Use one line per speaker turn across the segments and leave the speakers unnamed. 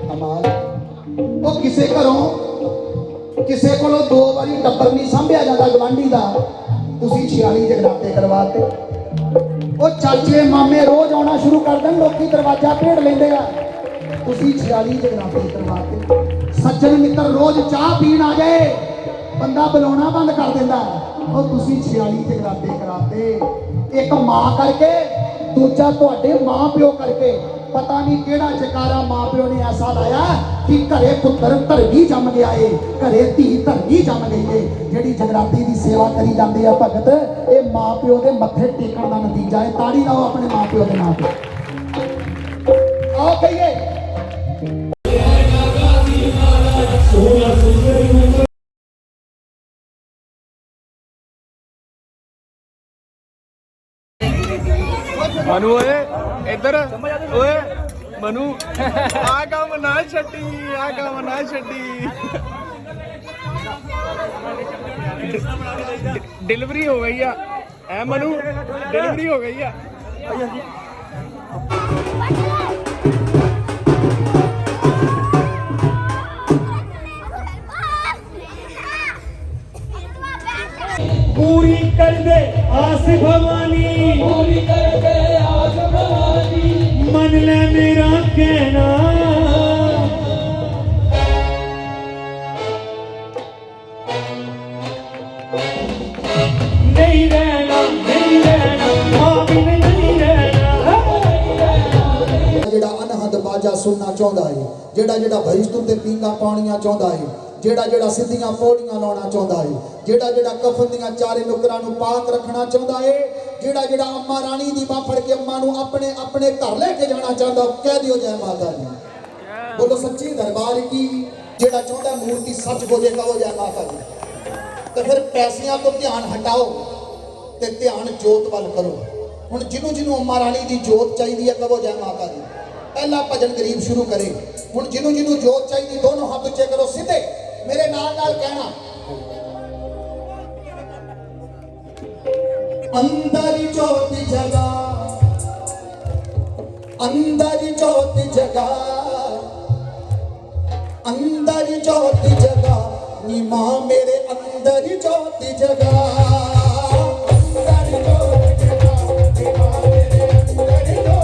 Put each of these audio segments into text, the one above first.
कमाल वो किसे घरों किसे को दो बारी टब्बर नहीं संभ्या जाता गवांढी का, तुसी 46 जगराते करवाते। वो चाचे मामे रोज आना शुरू कर दें, लोग दरवाजा भेड़ लेंगे, तुसी 46 जगराते करवाते। सज्जन मित्र रोज चाह पीन आ जाए, बंदा बुलाना बंद कर देता, और तुसी 46 जगराते कराते। एक मां करके, दूजा तुहाडे मां प्यो करके। पता नहीं केड़ा जकारा मां प्यो ने ऐसा लाया कि घरे पुत्र धरगी जम गया है, घरे धी धरगी जम गई है। जिहड़ी जगराती की सेवा करी जाती है भगत, ये मां प्यो के मत्थे टेकण का नतीजा है। ताड़ी लाओ अपने मां प्यो के नाम पे। आओ कहिए
मनु ओए इधर ओए मनु आ काम ना छड्डी, आ काम ना छड्डी। डिलीवरी हो गई है मनु, डिलीवरी हो गई है।
पूरी कर दे आस भवानी, पूरी कर दे आस भवानी, मन ले मेरा कहना। नहीं रहना, नहीं रहना, मां बिन नहीं रहना।
जेड़ा अनहद बाजा सुनना चाहता है, जेड़ा जेड़ा भरिश्तों ते पींगा पानियां चाहता है, जेड़ा जेड़ा सीधियां पौड़ियां लाना चाहता है, जेड़ा जेड़ा कफन दियां चारे नुकरां नूं पाक रखना चाहता है, जेड़ा जेड़ा अम्मा रानी दी बाह फड़ के अम्मा नूं अपने अपने घर लेके जाना चाहता, कह दियो जय माता दी। बोलो सच्ची दरबार की। जेड़ा चाहता मूर्ति सच हो जाए, कहो जय माता दी। तो फिर पैसियां तो ध्यान हटाओ ते ध्यान जोत वाल करो। हुण जिन्हों जिन्हों अम्मा रानी दी जोत चाहिए है, कहो जय माता दी। पहला भजन गरीब शुरू करे। हुण जिन्हों जिन्हों जोत चाहिए, दोनों हाथ उच्चे करो, सीधे मेरे नाल नाल कहना, अंदर ज्योति जगा, अंदर ज्योति जगा, अंदर ज्योति जगा, नी मां मेरे अंदर ज्योति जगा, अंदर ज्योति जगा, नी मां मेरे अंदर ज्योति जगा,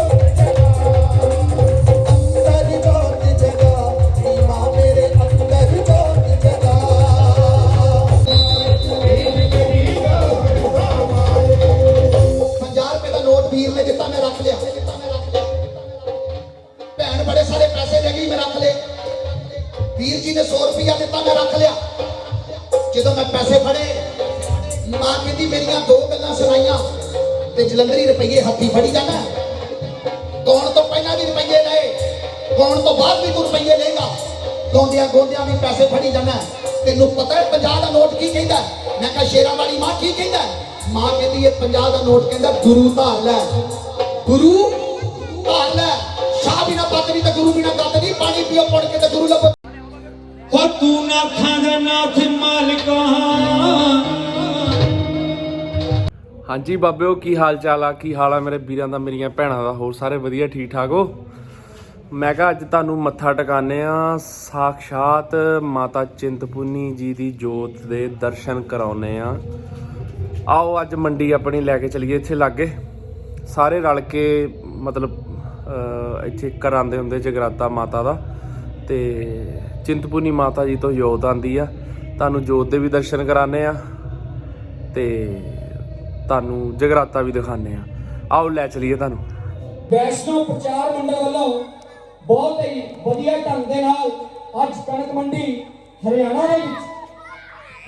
अंदर ज्योति जगा, नी मां मेरे अंदर ज्योति जगा। 50 रुपए का नोट वीर ने दिता, मैं रख लिया। भैन बड़े सारे पैसे दे गई, मैं रख ले। वीर जी ने 100 रुपया दिता, मैं रख लिया। जो मैं पैसे फड़े, मां कहती मेरिया 2 गल्लां सुनाइया, ते जलंधरी रुपये हथी फड़ी जाना। कौन तो पहला भी रुपये ले, कौन तो बाद भी तू रुपये लेगा, गोंदिया गोंदिया भी पैसे फड़ी जाना। तेनू पता है 50 का नोट की कहता? मैं कहा शेरा वाली मां की कहता? मां कहती है 50 का नोट कहता गुरु धाल है, गुरु धाल है। शाह बिना पत नहीं, गुरु बिना गत नहीं। पानी पियो पड़ के तो गुरु लो।
तू नाथा दा नाथ मालिका।
हाँ जी बाबेओ, की हाल चाल आ, की हाल आ मेरे वीरां दा, मेरियां भैणां दा, होर सारे वधिया ठीक ठाक हो। मैं कहा अज तुहानूं मत्था टकाने आ, साक्षात माता चिंतपूर्णी जी दी जोत दे दर्शन कराउने आ। आओ अज मंडी अपनी लैके चलीए, इत्थे लागे सारे रल के मतलब इत्थे करांदे हुंदे जगराता माता दा। ते चिंतपूर्णी माता जी तो जोत आंदी आ, तुहानूं जोत दे भी दर्शन कराने आ ते तुहानूं जगराता भी दिखाने आ। आओ लै चलीए तुहानूं।
वैष्णव प्रचार मंडल वालों बहुत ही वधिया ढंग दे नाल अज कणक मंडी हरियाणा दे विच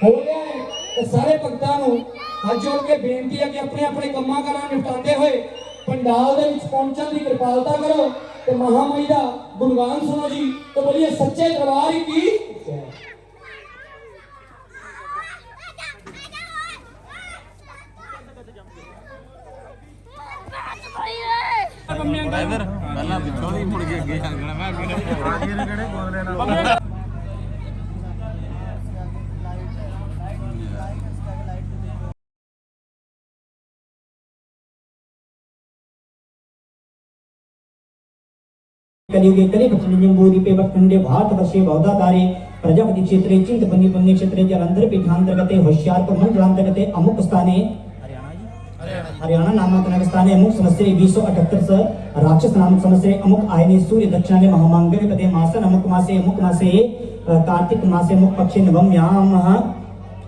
हो रहा है। तो सारे भगतां नूं हाथ जोड़ के बेनती है कि अपने अपने कम्मां कारां निपटाते हुए पंडाल दे विच पहुंचण दी कृपालता करो ते महामाई दा गुणगान सुनो जी। तो बोलिए सच्चे दरबार की जय।
इधर पहला पिछों ही मुड़ के अगे आ गया।
कलियुगे कलिपक्षे खंडे भारतवर्षे बौद्धाकारे प्रजापति क्षेत्रे चिंतपन्नी पुण्य क्षेत्रे जलंधर पीठांतर्गते होशियारपुर मंडलांतर्गते अमुक स्थाने हरियाणा नामक नगर स्थाने अमुक संवत्सरे 2078 राक्षस नामक संवत्सरे अमुक आयने सूर्य दक्षिणाने महामांगल्य पदे मासन अमुक मासे कार्तिक मासे अमुक पक्षे नवम्याम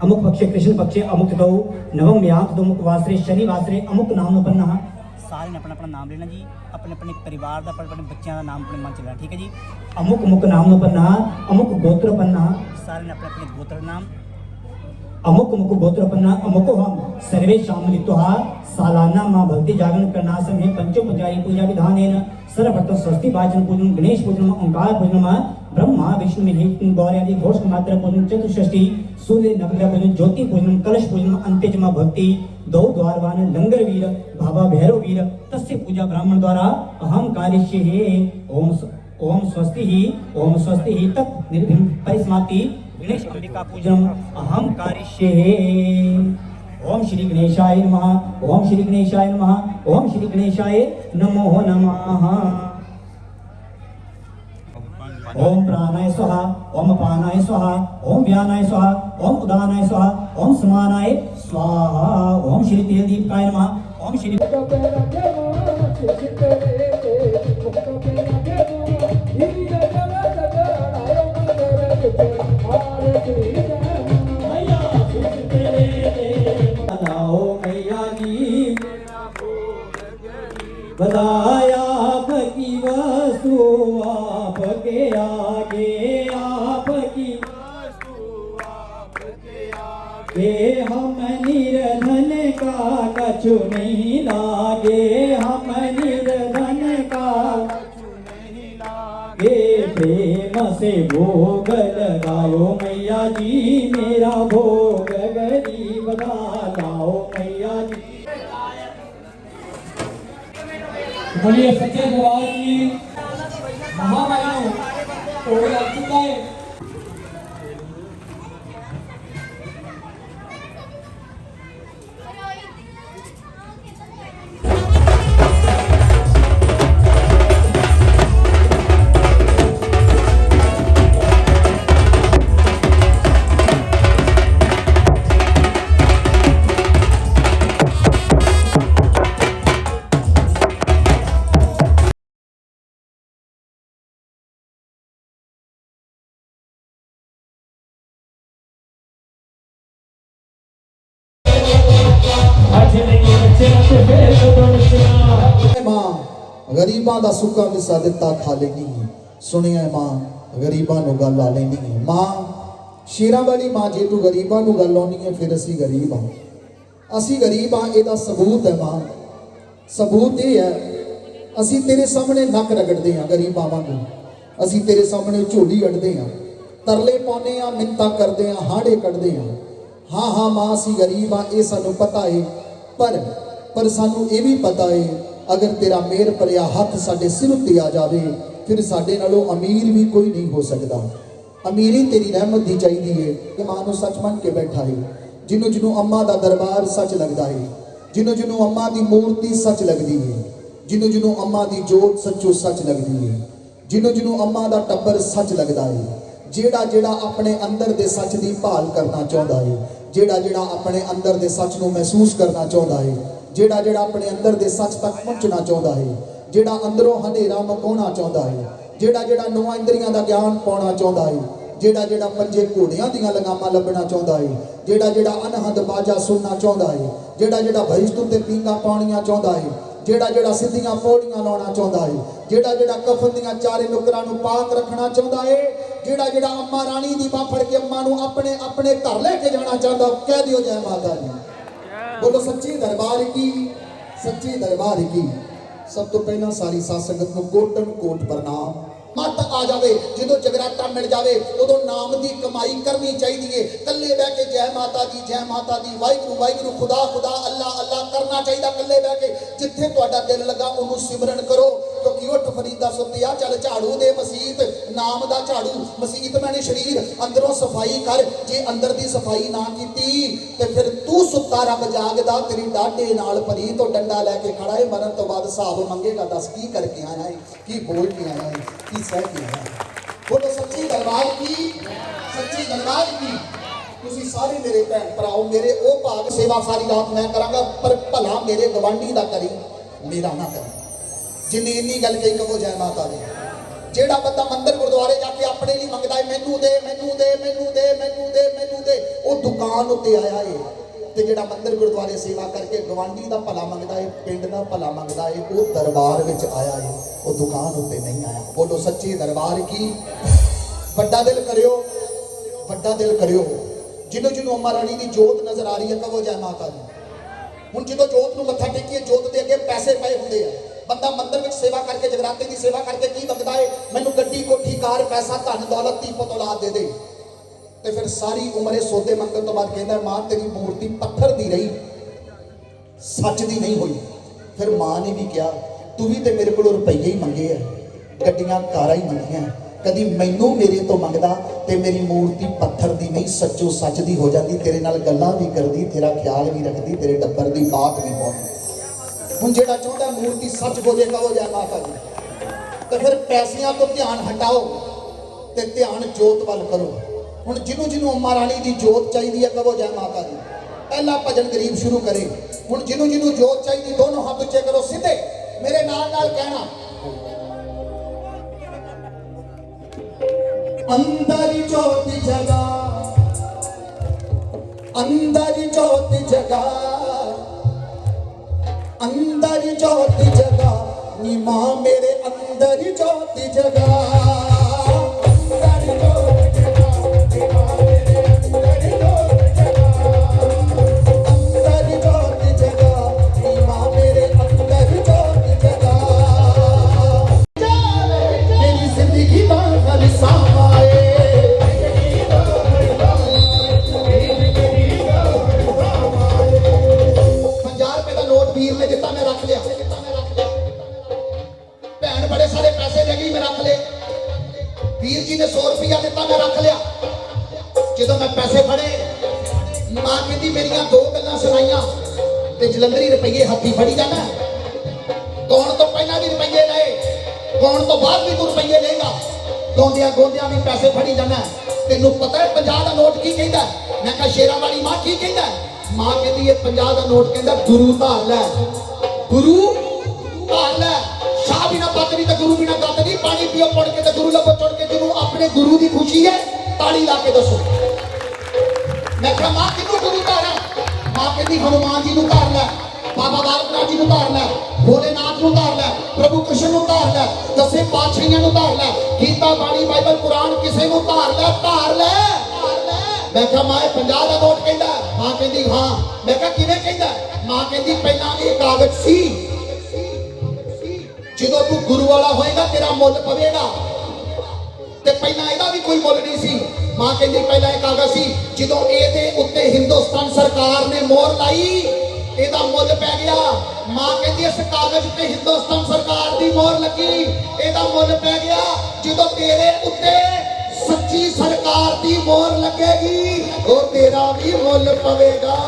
अमुक पक्षे कृष्ण पक्षे अमुक दौ नवम्याम अमुक वासरे शनि वासरे अमुक नामोपन्नः। सारे ने अपना अपना नाम लेना जी, अपने अपने परिवार का अपने अपने बच्चों का नाम अपने मन च लेना, ठीक है जी। अमुक मुक नाम पन्ना अमुक गोत्र पन्ना, सारे ने अपने अपने गोत्र नाम अमुक मुक गोत्र पन्ना अमुक हम सर्वे शामिलित्वा सालाना मां भक्ति जागरण करना समय पंचोपचारी पूजा विधानेन सर्वप्रथम स्वस्ति वाचन पूजन गणेश पूजन ओंकार पूजन ब्रह्मा विष्णु महेश गौरी आदि घोष मात्र पूजन चतुष्षष्टि सूर्य नवग्रह पूजन ज्योति पूजन कलश पूजन अंत्यजमा भक्ति दो द्वारवान लंगर वीर बाबा भैरव वीर तस्य पूजा ब्राह्मण द्वारा अहम कार्यस्य ओम स्वस्ति ही तत् निर्भिन्न परिसमाप्ति गणेश अंबिका पूजन अहम कार्यस्य। ओम श्री गणेशाय नमः ओम श्री गणेशाय नमः ओम श्री गणेशाय नमो नमः। ओम प्राणाय स्वाहा ओम अपानाय स्वाहा ओम व्यानाय स्वाहा ओम उदानाय स्वाहा ओम समानाय स्वाहा। ओम श्री तेल दीपकाय नमः ओम श्री बताया आपकी वस्तु आपके आगे आपकी ये हम निर्धन का कछु नहीं लागे हम निर्धन का ये प्रेम से भोग लगाओ मैया जी मेरा भोग गरीब का लाओ मैया जी।
बोलिए सच्चे दरबार की महामाया तो लग चुका है।
मां गरीबां दा सुक्का विसा दिता खा लेनी है सुनिया मां गरीबां नूं गल ला लेनी है। मां शेरां वाली मां जे तू गरीबां नूं गल लाउणी है फिर असी गरीब हाँ असी गरीब हाँ एदा सबूत है मां सबूत ये है असी तेरे सामने नक रगड़ते हाँ गरीबां वांगू असी तेरे सामने झोली अड्डते हाँ तरले पाने हाँ मिन्नतां करते हाँ हाड़े कढ़ते हाँ हाँ हाँ मां असी गरीब हाँ ये सानू पता है पर सानू ये भी पता है अगर तेरा मेहर भरिया हथ साडे सिर उत्ते आ जाए फिर साडे नालों अमीर भी कोई नहीं हो सकता। अमीरी तेरी रहमत दी चाहिए है कि मां नूं सच मन के बैठा है जिन्हों जिन्हों अम्मा दा दरबार सच लगता है जिन्हों जिन्हों अम्मा दी मूर्ति सच लगती है जिन्हों जिन्हों अम्मा दी जोत सच्चो सच लगती है जिन्हों जिन्हों अम्मा दा टब्बर सच लगता है जेड़ा जेड़ा अपने अंदर दे सच दी भाल करना चाहता है जेड़ा जेड़ा अपने अंदर दे सच नूं महसूस करना चाहता है जेड़ा जेड़ा अपने अंदर दे सच तक पहुंचना चाहता है जेड़ा अंदरों हनेरा मकाउणा चाहता है जेड़ा जेड़ा नौं इंद्रियां दा ज्ञान पाउणा चाहता है जेड़ा जेड़ा पंजे घोड़ियां दियां लगामां लभना चाहता है जेड़ा जेड़ा अनहद बाजा सुनना चाहता है जेड़ा जेड़ा भरिश्त उत्ते पींगा पाउणियां चाहता है जेड़ा जेड़ा सिद्धियां पौड़ियां लाउणा चाहता है जेड़ा जेड़ा कफन दियां चारे नुकरां नूं पाक रखना चाहता है जेड़ा जेड़ा अम्मा रानी दी बाह फड़ के अम्मा नूं अपने अपने घर लेके जाना चाहता कह दियो जय माता दी। बोलो सच्चे दरबार की सच्चे दरबार की। सब तो पहला सारी साध संगत नूं कोटन कोट प्रणाम। मत आ जावे जो जगराता मिल जावे उदों नाम की कमाई करनी चाहिए कल्ले बह के जय माता दी वाहिगुरू वाहिगुरू खुदा खुदा अल्लाह अल्लाह करना चाहिए कल्ले बह के जिथे तुहाडा दिल लगा उन्होंने सिमरन करो ਕਿਉਂਕਿ ਉੱਠ ਫਰੀਦਾ ਸੁੱਤਿਆ ਚੱਲ ਝਾੜੂ ਦੇ ਮਸੀਤ ਨਾਮ ਦਾ ਝਾੜੂ ਮਸੀਤ ਮੈਨੇ ਸ਼ਰੀਰ ਅੰਦਰੋਂ ਸਫਾਈ ਕਰ ਜੇ ਅੰਦਰ ਦੀ ਸਫਾਈ ਨਾ ਕੀਤੀ ਤੇ ਫਿਰ ਤੂੰ ਸੁੱਤਾ ਰੱਬ ਜਾਗਦਾ ਤੇਰੀ ਡਾਢੇ ਨਾਲ ਭਰੀ ਤੋਂ ਡੰਡਾ ਲੈ ਕੇ ਖੜਾ ਹੈ ਮਰਨ ਤੋਂ ਬਾਅਦ ਹਿਸਾਬ ਮੰਗੇਗਾ ਦੱਸ ਕੀ ਕਰਕੇ ਆਇਆ ਹੈ ਕੀ ਬੋਲ ਕੇ ਆਇਆ ਹੈ ਕੀ ਸਹਿ ਕੇ ਆਇਆ ਹੈ ਬੋਲੋ ਸੱਚੀ ਦਰਬਾਰ ਕੀ ਸੱਚੀ ਦਰਬਾਰ ਕੀ ਤੁਸੀਂ ਸਾਰੇ ਮੇਰੇ ਭੈਣ ਭਰਾਓ ਮੇਰੇ ਉਹ ਭਾਗ ਸੇਵਾ ਸਾਰੀ ਰਾਤ ਮੈਂ ਕਰਾਂਗਾ ਪਰ ਭਲਾ ਮੇਰੇ ਗਵਾਂਢੀ ਦਾ ਕਰੀ ਮੇਰਾ ਨਾ ਕਰੀ ਜਿੰਨੀ ਇੰਨੀ ਗੱਲ ਕਹੀ ਕਹੋ ਜੈ ਮਾਤਾ ਦੀ ਜਿਹੜਾ ਬੰਦਾ ਮੰਦਿਰ ਗੁਰਦੁਆਰੇ ਜਾ ਕੇ ਆਪਣੇ ਲਈ ਮੰਗਦਾ ਹੈ ਮੈਨੂੰ ਦੇ ਮੈਨੂੰ ਦੇ ਮੈਨੂੰ ਦੇ ਮੈਨੂੰ ਦੇ ਮੈਨੂੰ ਦੇ ਉਹ ਦੁਕਾਨ ਉੱਤੇ ਆਇਆ ਏ ਤੇ ਜਿਹੜਾ ਮੰਦਿਰ ਗੁਰਦੁਆਰੇ ਸੇਵਾ ਕਰਕੇ ਗਵਾਂਢੀ ਦਾ ਭਲਾ ਮੰਗਦਾ ਏ ਪਿੰਡ ਦਾ ਭਲਾ ਮੰਗਦਾ ਏ ਉਹ ਦਰਬਾਰ ਵਿੱਚ ਆਇਆ ਏ ਉਹ ਦੁਕਾਨ ਉੱਤੇ ਨਹੀਂ ਆਇਆ ਬੋਲੋ ਸੱਚੇ ਦਰਬਾਰ ਕੀ ਵੱਡਾ ਦਿਲ ਕਰਿਓ ਵੱਡਾ ਦਿਲ ਕਰਿਓ ਜਿਹਨੂੰ ਅੰਮਾ ਰਾਣੀ ਦੀ ਜੋਤ ਨਜ਼ਰ ਆ ਰਹੀ ਹੈ ਕਹੋ ਜੈ ਮਾਤਾ ਦੀ ਹੁਣ ਜਦੋਂ ਜੋਤ ਨੂੰ ਮੱਥਾ ਟੇਕੀਏ ਜੋਤ ਦੇ ਅੱਗੇ ਪੈਸੇ ਪਏ ਹੁੰਦੇ ਆ ਬੰਦਾ ਮੰਦਿਰ ਵਿੱਚ ਸੇਵਾ ਕਰਕੇ ਜਗਰਾਤੇ ਦੀ ਸੇਵਾ ਕਰਕੇ ਕੀ ਮੰਗਦਾ ਏ ਮੈਨੂੰ ਗੱਡੀ ਕੋਠੀ ਕਾਰ ਪੈਸਾ ਧਨ ਦੌਲਤ ਦੀ ਪੁੱਤ ਔਲਾਦ ਦੇ ਦੇ ਤੇ ਫਿਰ ਸਾਰੀ ਉਮਰ ਇਹ ਸੌਦੇ ਮੰਗਣ ਤੋਂ ਬਾਅਦ ਕਹਿੰਦਾ ਮਾਂ ਤੇਰੀ ਮੂਰਤੀ ਪੱਥਰ ਦੀ ਰਹੀ ਸੱਚ ਦੀ ਨਹੀਂ ਹੋਈ ਫਿਰ ਮਾਂ ਨੇ ਵੀ ਕਿਹਾ ਤੂੰ ਵੀ ਤੇ ਮੇਰੇ ਕੋਲੋਂ ਰੁਪਈਏ ਹੀ ਮੰਗੇ ਆ ਗੱਡੀਆਂ ਕਾਰਾਂ ਹੀ ਮੰਗੀਆਂ ਕਦੀ ਮੈਨੂੰ ਮੇਰੇ ਤੋਂ ਮੰਗਦਾ ਤੇ ਮੇਰੀ ਮੂਰਤੀ ਪੱਥਰ ਦੀ ਨਹੀਂ ਸੱਚੋ ਸੱਚ ਦੀ ਹੋ ਜਾਂਦੀ ਤੇਰੇ ਨਾਲ ਗੱਲਾਂ ਵੀ ਕਰਦੀ ਤੇਰਾ ਖਿਆਲ ਵੀ ਰੱਖਦੀ ਤੇਰੇ ਟੱਬਰ ਦੀ ਬਾਤ ਵੀ ਪਾਉਂਦੀ ਹੁਣ ਜਿਹੜਾ ਚਾਹੁੰਦਾ ਮੂਰਤੀ ਸੱਚ ਹੋ ਜੇ ਕਹੋ ਜੈ ਮਾਤਾ ਦੀ ਤੇ ਫਿਰ ਪੈਸਿਆਂ ਤੋਂ ਧਿਆਨ ਹਟਾਓ ਤੇ ਧਿਆਨ ਜੋਤ ਵੱਲ ਕਰੋ ਹੁਣ ਜਿਹਨੂੰ ਅੰਮਾ ਰਾਣੀ ਦੀ ਜੋਤ ਚਾਹੀਦੀ ਹੈ ਕਹੋ ਜੈ ਮਾਤਾ ਦੀ ਪਹਿਲਾ ਭਜਨ ਗਰੀਬ ਸ਼ੁਰੂ ਕਰੇ ਹੁਣ ਜਿਹਨੂੰ ਜੋਤ ਚਾਹੀਦੀ ਦੋਨੋਂ ਹੱਥ ਉੱਚੇ ਕਰੋ ਸਿੱਧੇ ਮੇਰੇ ਨਾਲ ਕਹਿਣਾ अंदर ज्योति जगा अंदर ज्योति जगा अंदर ज्योति जगा नी मां मेरे अंदर ज्योति जगा अंदर ज्योति जगा नी मां मेरे अंदर ज्योति जगा अंदर ज्योति जगा नी मां मेरे अंदर ज्योति जगा मेरी जिंदगी बाहर सामा ਵੀਰ ਜੀ ਨੇ 100 ਰੁਪਇਆ ਦਿੱਤਾ ਮੈਂ ਰੱਖ ਲਿਆ ਜਦੋਂ ਮੈਂ ਪੈਸੇ ਫੜੇ ਮਾਂ ਕਹਿੰਦੀ ਮੇਰੀਆਂ ਦੋ ਗੱਲਾਂ ਸੁਣਾਈਆਂ ਤੇ ਜਲੰਧਰੀ ਰੁਪਈਏ ਹੱਥੀ ਫੜੀ ਜਾਣਾ ਕੌਣ ਤੋਂ ਪਹਿਲਾਂ ਵੀ ਰੁਪਈਏ ਲਏ ਕੌਣ ਤੋਂ ਬਾਅਦ ਵੀ ਤੂੰ ਰੁਪਈਏ ਲਏਗਾ ਗੋਂਦਿਆਂ ਵੀ ਪੈਸੇ ਫੜੀ ਜਾਣਾ ਤੈਨੂੰ ਪਤਾ ਹੈ 50 ਦਾ ਨੋਟ ਕੀ ਕਹਿੰਦਾ ਮੈਂ ਕਿਹਾ ਸ਼ੇਰਾਂ ਵਾਲੀ ਮਾਂ ਕੀ ਕਹਿੰਦਾ ਮਾਂ ਕਹਿੰਦੀ ਇਹ 50 ਦਾ ਨੋਟ ਕਹਿੰਦਾ ਗੁਰੂ ਧਾਰ ਲੈ ਗੁਰੂ ਧਾਰ ਲੈ ਸ਼ਾਹ ਬਿਨਾ ਪੱਤ ਨਹੀਂ ਤੇ ਗੁਰੂ ਬਿਨਾ ਗੱਤ ਨਹੀਂ ਪਾਣੀ ਪੀਓ ਪੁੜ ਕੇ ਤੇ ਗੁਰੂ ਲੱਭੋ ਚੁੜ ਕੇ ਜਿਹਨੂੰ ਆਪਣੇ ਗੁਰੂ ਦੀ ਖੁਸ਼ੀ ਹੈ ਤਾੜੀ ਲਾ ਕੇ ਦੱਸੋ ਮੈਂ ਕਿਹਾ ਮਾਂ ਕਿਹਨੂੰ ਗੁਰੂ ਧਾਰਾਂ ਮਾਂ ਕਹਿੰਦੀ ਹਨੂਮਾਨ ਜੀ ਨੂੰ ਧਾਰ ਲੈ ਬਾਬਾ ਬਾਲਕ ਨਾਥ ਜੀ ਨੂੰ ਧਾਰ ਲੈ ਭੋਲੇਨਾਥ ਨੂੰ ਧਾਰ ਲੈ ਪ੍ਰਭੂ ਕ੍ਰਿਸ਼ਨ ਨੂੰ ਧਾਰ ਲੈ ਦਸੇ ਪਾਤਸ਼ਾਹੀਆਂ ਨੂੰ ਧਾਰ ਲੈ ਗੀਤਾ ਬਾਣੀ ਬਾਈਬਲ ਕੁਰਾਨ ਕਿਸੇ ਨੂੰ ਧਾਰ ਲੈ ਮੈਂ ਕਿਹਾ ਮਾਂ 50 ਦਾ ਨੋਟ ਕਹਿੰਦਾ ਮਾਂ ਕਹਿੰਦੀ ਹਾਂ ਮੈਂ ਕਿਹਾ ਕਿਵੇਂ ਕਹਿੰਦਾ ਮਾਂ ਕਹਿੰਦੀ ਪਹਿਲਾਂ ਇਹ ਕਾਗਜ਼ ਸੀ ਜਦੋਂ ਤੂੰ ਗੁਰੂ ਵਾਲਾ ਹੋਏਗਾ ਤੇਰਾ ਮੁੱਲ ਪਵੇਗਾ ਤੇ ਪਹਿਲਾਂ ਇਹਦਾ ਵੀ ਕੋਈ ਮੁੱਲ ਨਹੀਂ ਸੀ ਮਾਂ ਕਹਿੰਦੀ ਪਹਿਲਾਂ ਇਹ ਕਾਗਜ਼ ਸੀ ਜਦੋਂ ਇਹਦੇ ਉੱਤੇ ਹਿੰਦੁਸਤਾਨ ਸਰਕਾਰ ਨੇ ਮੋਹਰ ਲਾਈ ਇਹਦਾ ਮੁੱਲ ਪੈ ਗਿਆ ਮਾਂ ਕਹਿੰਦੀ ਇਸ ਕਾਗਜ਼ ਤੇ ਹਿੰਦੁਸਤਾਨ ਸਰਕਾਰ ਦੀ ਮੋਹਰ ਲੱਗੀ ਇਹਦਾ ਮੁੱਲ ਪੈ ਗਿਆ ਜਦੋਂ ਤੇਰੇ ਉੱਤੇ ਸੱਚੀ ਸਰਕਾਰ ਦੀ ਮੋਹਰ ਲੱਗੇਗੀ ਉਹ ਤੇਰਾ ਵੀ ਮੁੱਲ ਪਵੇਗਾ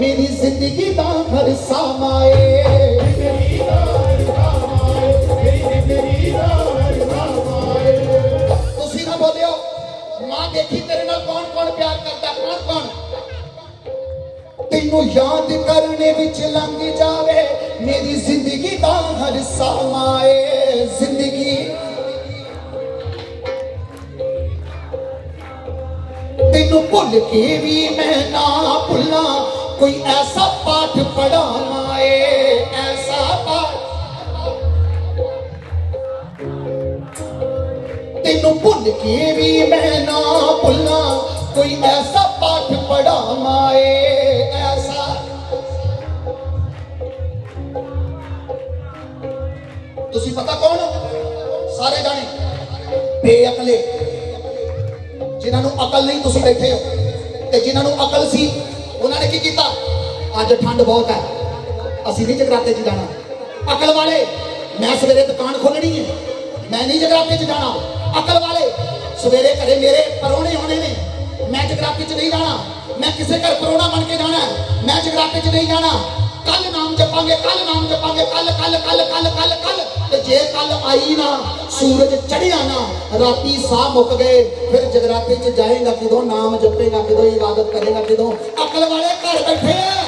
मेरी जिंदगी दा हर सामाए तुसी ना बोलियो मां देखी तेरे नाल कौन कौन प्यार करता कौन तेनू याद करने विच लंघ जावे मेरी जिंदगी दा हर सामाए जिंदगी तेनू भुल के भी मैं ना भुला कोई ऐसा पाठ पढ़ाना है ऐसा पाठ तेनू भुल के भी मैं ना भुला कोई ऐसा पाठ पढ़ामाए ऐसा। तुसी पता कौन सारे जाने बेअकले जिन्होंने अकल नहीं, तुसी बैठे हो ते जिन्होंने अकल सी उन्होंने की किया, अज ठंड बहुत है असी नहीं जगराते च जाना। अकल वाले मैं सवेरे दुकान खोलनी है, मैं नहीं जगराते च जाना। अकल वाले सवेरे घरे मेरे परौने आने ने, मैं जगराते च नहीं जाना। मैं किसी घर परौना बन के जाना है, मैं जगराते च नहीं जाना। कल नाम जपांगे, कल नाम जपांगे, कल कल कल कल कल कल ते जे कल आई ना, सूरज चढ़िया ना, राती साह मुक गए, फिर जगराते च जाएगा किदों, नाम जपेगा किदों, इबादत करेगा किदों। अकल वाले घर बैठे हैं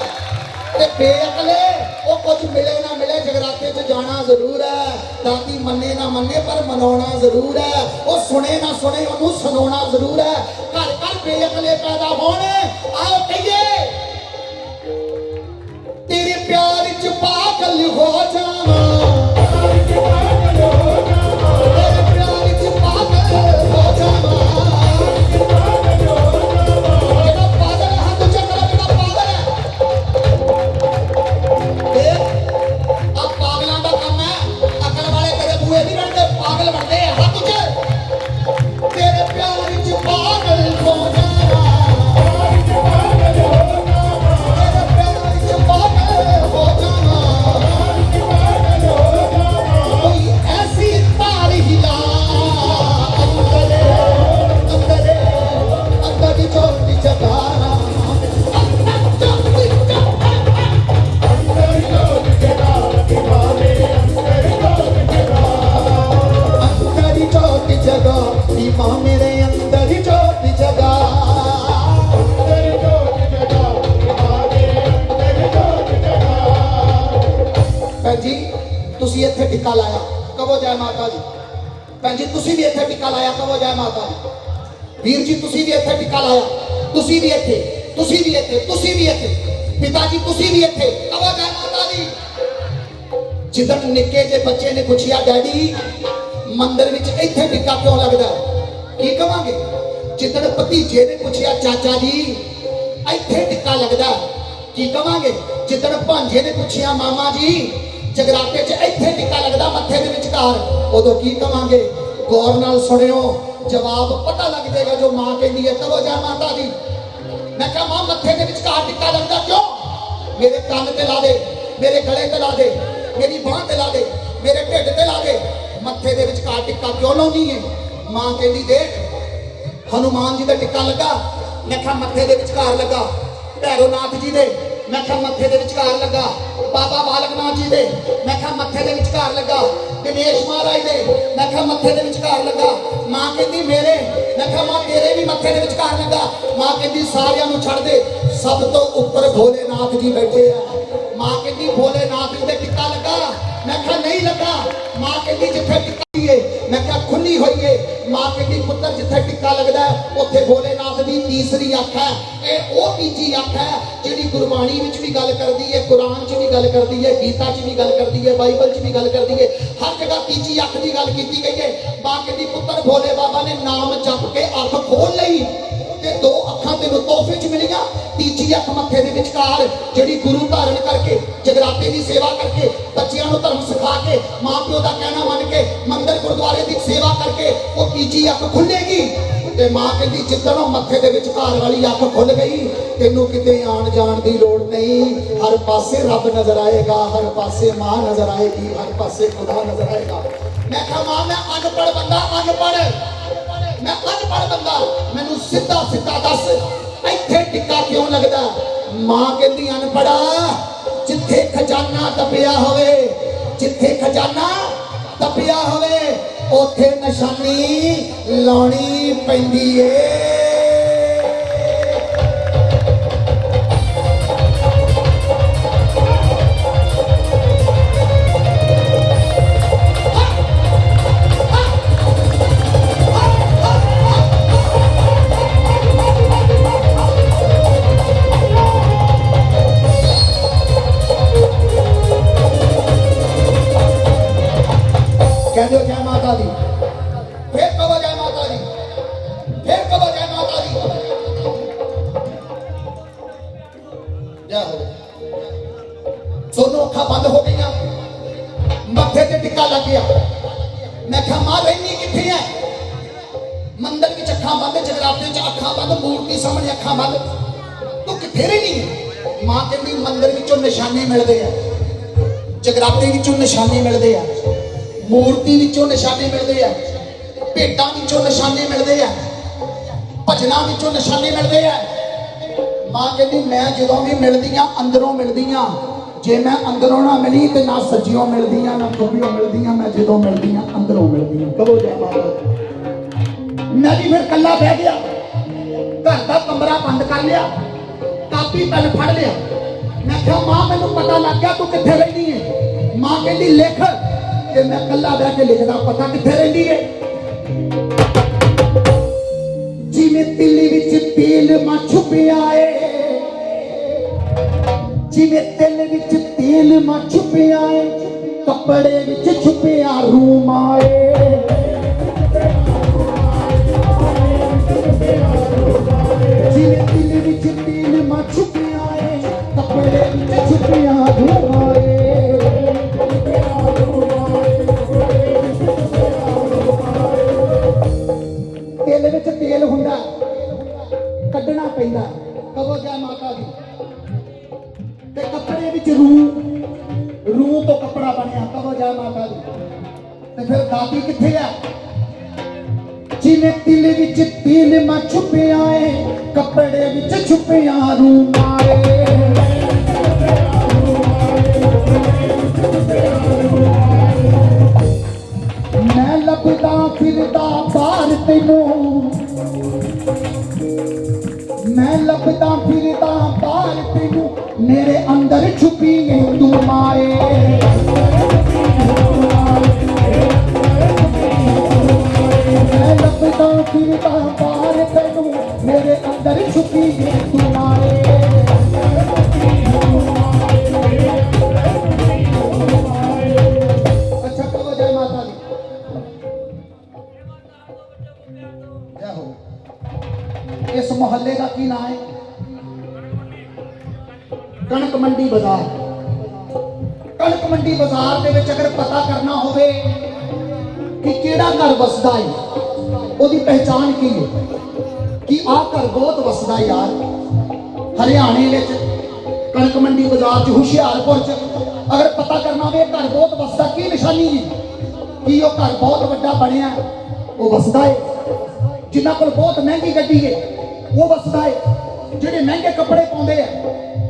ते बेअकले वो कुछ मिले ना मिले जगराते च जाना जरूर है। राती मन्ने ना मन्ने पर मनाना जरूर है, वो सुने ना सुने उन्होंने सुनाना जरूर है। घर घर बेअकले पैदा होने। आओ कहिए तेरे प्यार च पागल हो जावा, तेरे प्यार च पागल हो जावा। जेड़ा पागल है हाथ ऊंचा करो, जेड़ा पागल है। अब पागलों का काम है, अकल वाले तेरे बूहे नहीं बनते, पागल बनते हैं। हाथ ऊंचे। तेरे प्यार च पागल हो जावा, तेरे प्यार च पागल हो जावा। कोई ऐसी तार हिला अंदर अंदर अंदर की छोटी जगह, अंदर ही छोटी जगह, दीपा मेरे अंदर ही छोटी जगह। भैन जी तुसी इत्थे टिक्का लाया, कहो जय माता दी। भैन जी तुसी भी इत्थे टिक्का लाया, कहो जय माता दी। वीर जी तुसी भी इत्थे टिक्का लाया, तुसी भी इत्थे, तुसी भी इत्थे, तुसी भी इत्थे। पिताजी तुसी भी इत्थे, कहो जय माता दी। जिदन निक्के जे बच्चे ने पुछिया डैडी मंदिर विच इत्थे टिक्का क्यों लगदा है, की कहांगे। जिदन भतीजे ने पुछिया चाचा जी इत्थे टिक्का लगदा है, की कहांगे। जिदन भांजे ने पुछिया मामा जी जगराते च इत्थे टिक्का लगदा मत्थे दे विचकार, उदों की कहांगे। गौर नाल सुनियो, जवाब पता लग जाएगा जो मां कहती है, कहो जय माता दी। मैं कहा मां मत्थे दे विचकार टिक्का लगदा क्यों, मेरे कान ते ला दे, मेरे गले ते ला दे, मेरी बांह ते ला दे, मेरे ढिड ते ला दे, मत्थे दे विचकार टिक्का क्यों लाउंदी है। मां कहती देख हनुमान जी का टिक्का लगा, मैं कहा मत्थे दे विचकार लगा। भैरोनाथ जी दे, मैं कहा मत्थे दे विचकार लगा। बाबा बालकनाथ जी दे, मैं कहा मत्थे दे विचकार लगा। दिनेश महाराज दे, मैं कहा मत्थे दे विचकार लगा। मां कहती मेरे, मैं कहा मां तेरे भी मत्थे दे विचकार लगा। मां कहती सारियां नूं छड़ दे, सब तो ऊपर भोलेनाथ जी बैठे हैं। मां कहती भोलेनाथ जी दे टिक्का लगा, मैं कहा नहीं लगा। मां कहती जिथे टिक्का है, मैं कहा खुली हुई है। मां कहती पुत्र जिथे टिक्का लगदा है उत्थे भोलेनाथ दी तीसरी अख है। ਇਹ ਉਹ ਤੀਜੀ ਅੱਖ ਹੈ ਜਿਹੜੀ ਗੁਰਬਾਣੀ ਵਿੱਚ ਵੀ ਗੱਲ ਕਰਦੀ ਹੈ, ਕੁਰਾਨ 'ਚ ਵੀ ਗੱਲ ਕਰਦੀ ਹੈ, ਗੀਤਾ 'ਚ ਵੀ ਗੱਲ ਕਰਦੀ ਹੈ, ਬਾਈਬਲ 'ਚ ਵੀ ਗੱਲ ਕਰਦੀ ਹੈ। ਹਰ ਜਗ੍ਹਾ ਤੀਜੀ ਅੱਖ ਦੀ ਗੱਲ ਕੀਤੀ ਗਈ ਹੈ। ਮਾਂ ਕਹਿੰਦੀ ਪੁੱਤਰ ਭੋਲੇ ਬਾਬਾ ਨੇ ਨਾਮ ਜਪ ਕੇ ਅੱਖ ਖੋਲ ਲਈ ਤੇ ਦੋ ਅੱਖਾਂ ਤੈਨੂੰ ਤੋਹਫੇ 'ਚ ਮਿਲੀਆਂ। ਤੀਜੀ ਅੱਖ ਮੱਥੇ ਦੇ ਵਿਚਕਾਰ ਜਿਹੜੀ ਗੁਰੂ ਧਾਰਨ ਕਰਕੇ ਜਗਰਾਤੇ ਦੀ ਸੇਵਾ ਕਰਕੇ ਬੱਚਿਆਂ ਨੂੰ ਧਰਮ ਸਿਖਾ ਕੇ ਮਾਂ ਪਿਓ ਦਾ ਕਹਿਣਾ ਮੰਨ ਕੇ ਮੰਦਿਰ ਗੁਰਦੁਆਰੇ ਦੀ ਸੇਵਾ ਕਰਕੇ ਉਹ ਤੀਜੀ ਅੱਖ ਖੁੱਲੇਗੀ। ਤੇ ਮਾਂ ਕਹਿੰਦੀ ਜਿੱਦਣ ਉਹ ਮੱਥੇ ਦੇ ਵਿਚਕਾਰ ਵਾਲੀ ਅੱਖ ਖੁੱਲ ਗਈ ਤੈਨੂੰ ਕਿਤੇ ਆਣ ਜਾਣ ਦੀ ਲੋੜ ਨਹੀਂ। ਹਰ ਪਾਸੇ ਰੱਬ ਨਜ਼ਰ ਆਏਗਾ, ਹਰ ਪਾਸੇ ਮਾਂ ਨਜ਼ਰ ਆਏਗੀ, ਹਰ ਪਾਸੇ ਖੁਦਾ ਨਜ਼ਰ ਆਏਗਾ। ਮੈਂ ਕਿਹਾ ਮਾਂ ਮੈਂ ਅਨਪੜ੍ਹ ਬੰਦਾ, ਅਨਪੜ੍ਹ ਮੈਂ ਅਨਪੜ੍ਹ ਬੰਦਾ, ਮੈਨੂੰ ਸਿੱਧਾ ਸਿੱਧਾ ਦੱਸ ਇੱਥੇ ਟਿੱਕਾ ਕਿਉਂ ਲੱਗਦਾ। ਮਾਂ ਕਹਿੰਦੀ ਅਨਪੜ੍ਹਾ ਜਿੱਥੇ ਖਜ਼ਾਨਾ ਦੱਬਿਆ ਹੋਵੇ, ਜਿੱਥੇ ਖਜ਼ਾਨਾ ਦੱਬਿਆ ਹੋਵੇ ਉੱਥੇ ਨਿਸ਼ਾਨੀ ਲਾਉਣੀ ਪੈਂਦੀ ਏ। कहते हो जय माता दी, फिर कहो जय माता दी, फिर कहो जय माता दी। दोनों अखा बंद हो गई, मथे ते टिक्का लग गया। मैं क्या मां रहनी किथे है? मंदिर की अखा बंद, जगराते च अखा बंद, मूर्ति सामने अखा बंद, तू किथे रहनी है? मां कहती मंदिर विचों निशाने मिलते हैं, जगराते विचों निशाने मिलते हैं, मूर्ति विचों निशाने मिलते हैं, भेटां विचों निशाने मिलते हैं, भजनां विचों निशाने मिलते हैं। मां कहती मैं जो भी मिलदी हाँ अंदरों मिलदी हाँ, जे मैं अंदरों ना मिली तो ना सज्जियों मिलदी हाँ ना खब्बियों मिलदी हाँ, मैं जो मिलदी हाँ अंदरों मिलदी हाँ। कहो जय माता। मैं भी फिर कला बह गया, घर का कमरा बंद कर लिया, कापी पेन फड़ लिया। मैं क्या मां मैनू पता लग गया तू किथे रहिंदी है। मां कहती लिख, ते मैं कला बह के लिखदा पता किथे रहिंदी है। जिवें तिली विच तेल मां छुपिया है, जिवें तिल विच तेल मां छुपिया है, कपड़े विच छुपिया रूम आए। जिवें तिल विच तेल मां छुपिया है, कपड़े विच छुपिया रूम आए। तेल विच तेल हुंदा, कड्ढना पैंदा। कहो जय माता दी। ते कपड़े विच रूह तो कपड़ा बनया। कहो जय माता दी। ते फिर दाती किथे है? जिवें तिल विच तेल मां छुपिया है, कपड़े विच छुपिया रूह आए। मैं लभदा फिरदा बाहर तैनूं, मैं लभदा फिरदा बाहर तैनूं, मेरे अंदर छुपी है तू माए। मैं लभदा फिरदा बाहर तैनूं, मेरे अंदर छुपी है तू माए। अच्छा कहो जय माता दी। जय हो। इस मोहल्ले का की नाम है? कणक मंडी बाजार। कणक मंडी बाजार दे विच अगर पता करना होवे कि केड़ा घर वसदा है, ओदी पहचान की है कि आ घर बहुत वसदा यार। हरियाणे विच कणक मंडी बाजार च, हुशियारपुर च अगर पता करना होवे घर बहुत वसदा, की निशानी है कि वो घर बहुत वड्डा बनिया, वो वसदा है। जिन्हां कोल बहुत महंगी गड्डी है वो वसदा है, जिहड़े महंगे कपड़े पाउंदे हैं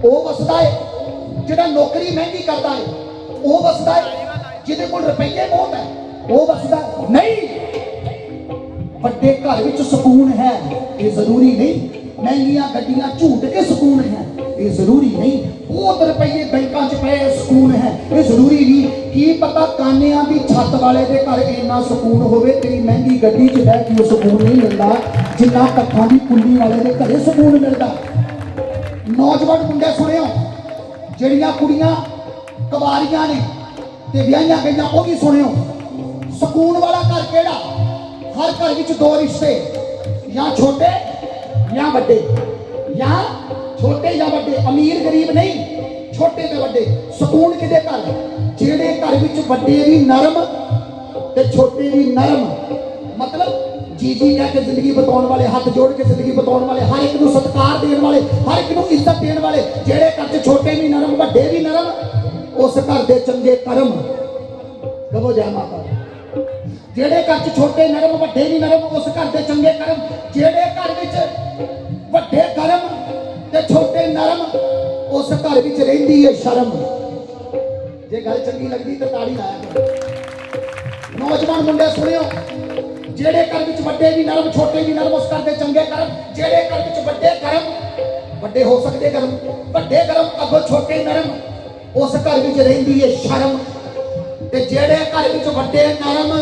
वो वसदा है, जिहड़ा नौकरी महंगी करता है वो वसदा है, जिहदे कोल रुपये बहुत है वो वसदा है। नहीं, वड्डे घर विच सुकून है ये जरूरी नहीं, महंगियां गड्डियां झूठ के सुकून है ये जरूरी नहीं, बहुत रुपये बैंकों च पे सुकून है ये जरूरी नहीं। की पता कानियां दी छत वाले दे घर इन्ना सुकून होवे, तेरी महंगी गड्डी च बैठ के सुकून नहीं मिलता जिन्ना कट्ठां दी पुल्ली वाले दे घरे सुकून मिलता। नौजवान मुंडे सुनियो, ਜਿਹੜੀਆਂ ਕੁੜੀਆਂ ਕੁਵਾਰੀਆਂ ਨੇ ਤੇ ਵਿਆਹੀਆਂ ਗਈਆਂ ਉਹ ਵੀ ਸੁਣਿਓ, ਸਕੂਨ ਵਾਲਾ ਘਰ ਕਿਹੜਾ? ਹਰ ਘਰ ਵਿੱਚ ਦੋ ਰਿਸ਼ਤੇ, ਜਾਂ ਛੋਟੇ ਜਾਂ ਵੱਡੇ, ਜਾਂ ਛੋਟੇ ਜਾਂ ਵੱਡੇ, ਅਮੀਰ ਗਰੀਬ ਨਹੀਂ, ਛੋਟੇ ਤੇ ਵੱਡੇ। ਸਕੂਨ ਕਿਹਦੇ ਘਰ? ਜਿਹੜੇ ਘਰ ਵਿੱਚ ਵੱਡੇ ਵੀ ਨਰਮ ਤੇ ਛੋਟੇ ਵੀ ਨਰਮ, मतलब जी जी कह के जिंदगी बताने वाले, हाथ जोड़ के जिंदगी बताने वाले, हर एक को सत्कार देने वाले, हर एक को इज्जत देने वाले। जेड़े घर च छोटे भी नरम वड्डे भी नरम, उस घर दे चंगे कर्म। कहो जय माता। जेड़े घर च छोटे नरम वड्डे भी नरम, उस घर दे चंगे कर्म। जेड़े घर विच वड्डे कर्म ते छोटे नरम, उस घर विच रहिंदी है शर्म। जे गल चंगी लगदी ते ताड़ी लाया करो। नौजवान मुंडे सुनियो, जेड़े घर विच वड्डे भी नरम छोटे भी नरम, उस घर दे चंगे कर्म। जेड़े घर विच वड्डे कर्म, वड्डे हो सकते कर्म, वड्डे कर्म अगों छोटे नरम, उस घर विच रहिंदी है शर्म। ते जेड़े घर विच वड्डे नरम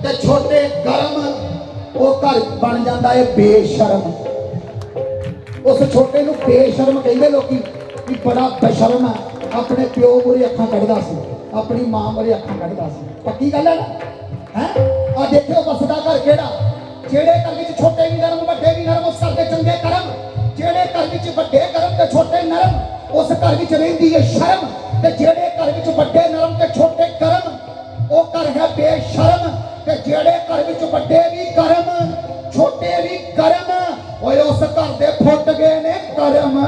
ते छोटे कर्म, वो घर बन जाता है बेशर्म। उस छोटे नूं बेशर्म कहंदे लोकी कि बड़ा बेशर्म है, अपने प्यो मुरे अखां कढदा सी, अपनी मां मुरे अखां कढदा सी। पक्की गल है ना? है आ देखियो वसदा घर केड़ा? जेड़े घर विच छोटे भी नरम वड्डे भी नरम, उस घर दे चंगे कर्म। जेड़े घर विच वड्डे कर्म ते छोटे नरम, उस घर विच रहिंदी है शर्म। ਤੇ ਜਿਹੜੇ ਘਰ ਵਿੱਚ ਵੱਡੇ ਨਰਮ ਤੇ ਛੋਟੇ ਕਰਮ ਉਹ ਘਰ ਹੈ ਬੇਸ਼ਰਮ ਤੇ ਜਿਹੜੇ ਘਰ ਵਿੱਚ ਵੱਡੇ ਵੀ ਕਰਮ ਛੋਟੇ ਵੀ ਕਰਮ ਓਏ ਉਸ ਘਰ ਦੇ ਫੁੱਟ ਗਏ ਨੇ ਕਰਮ।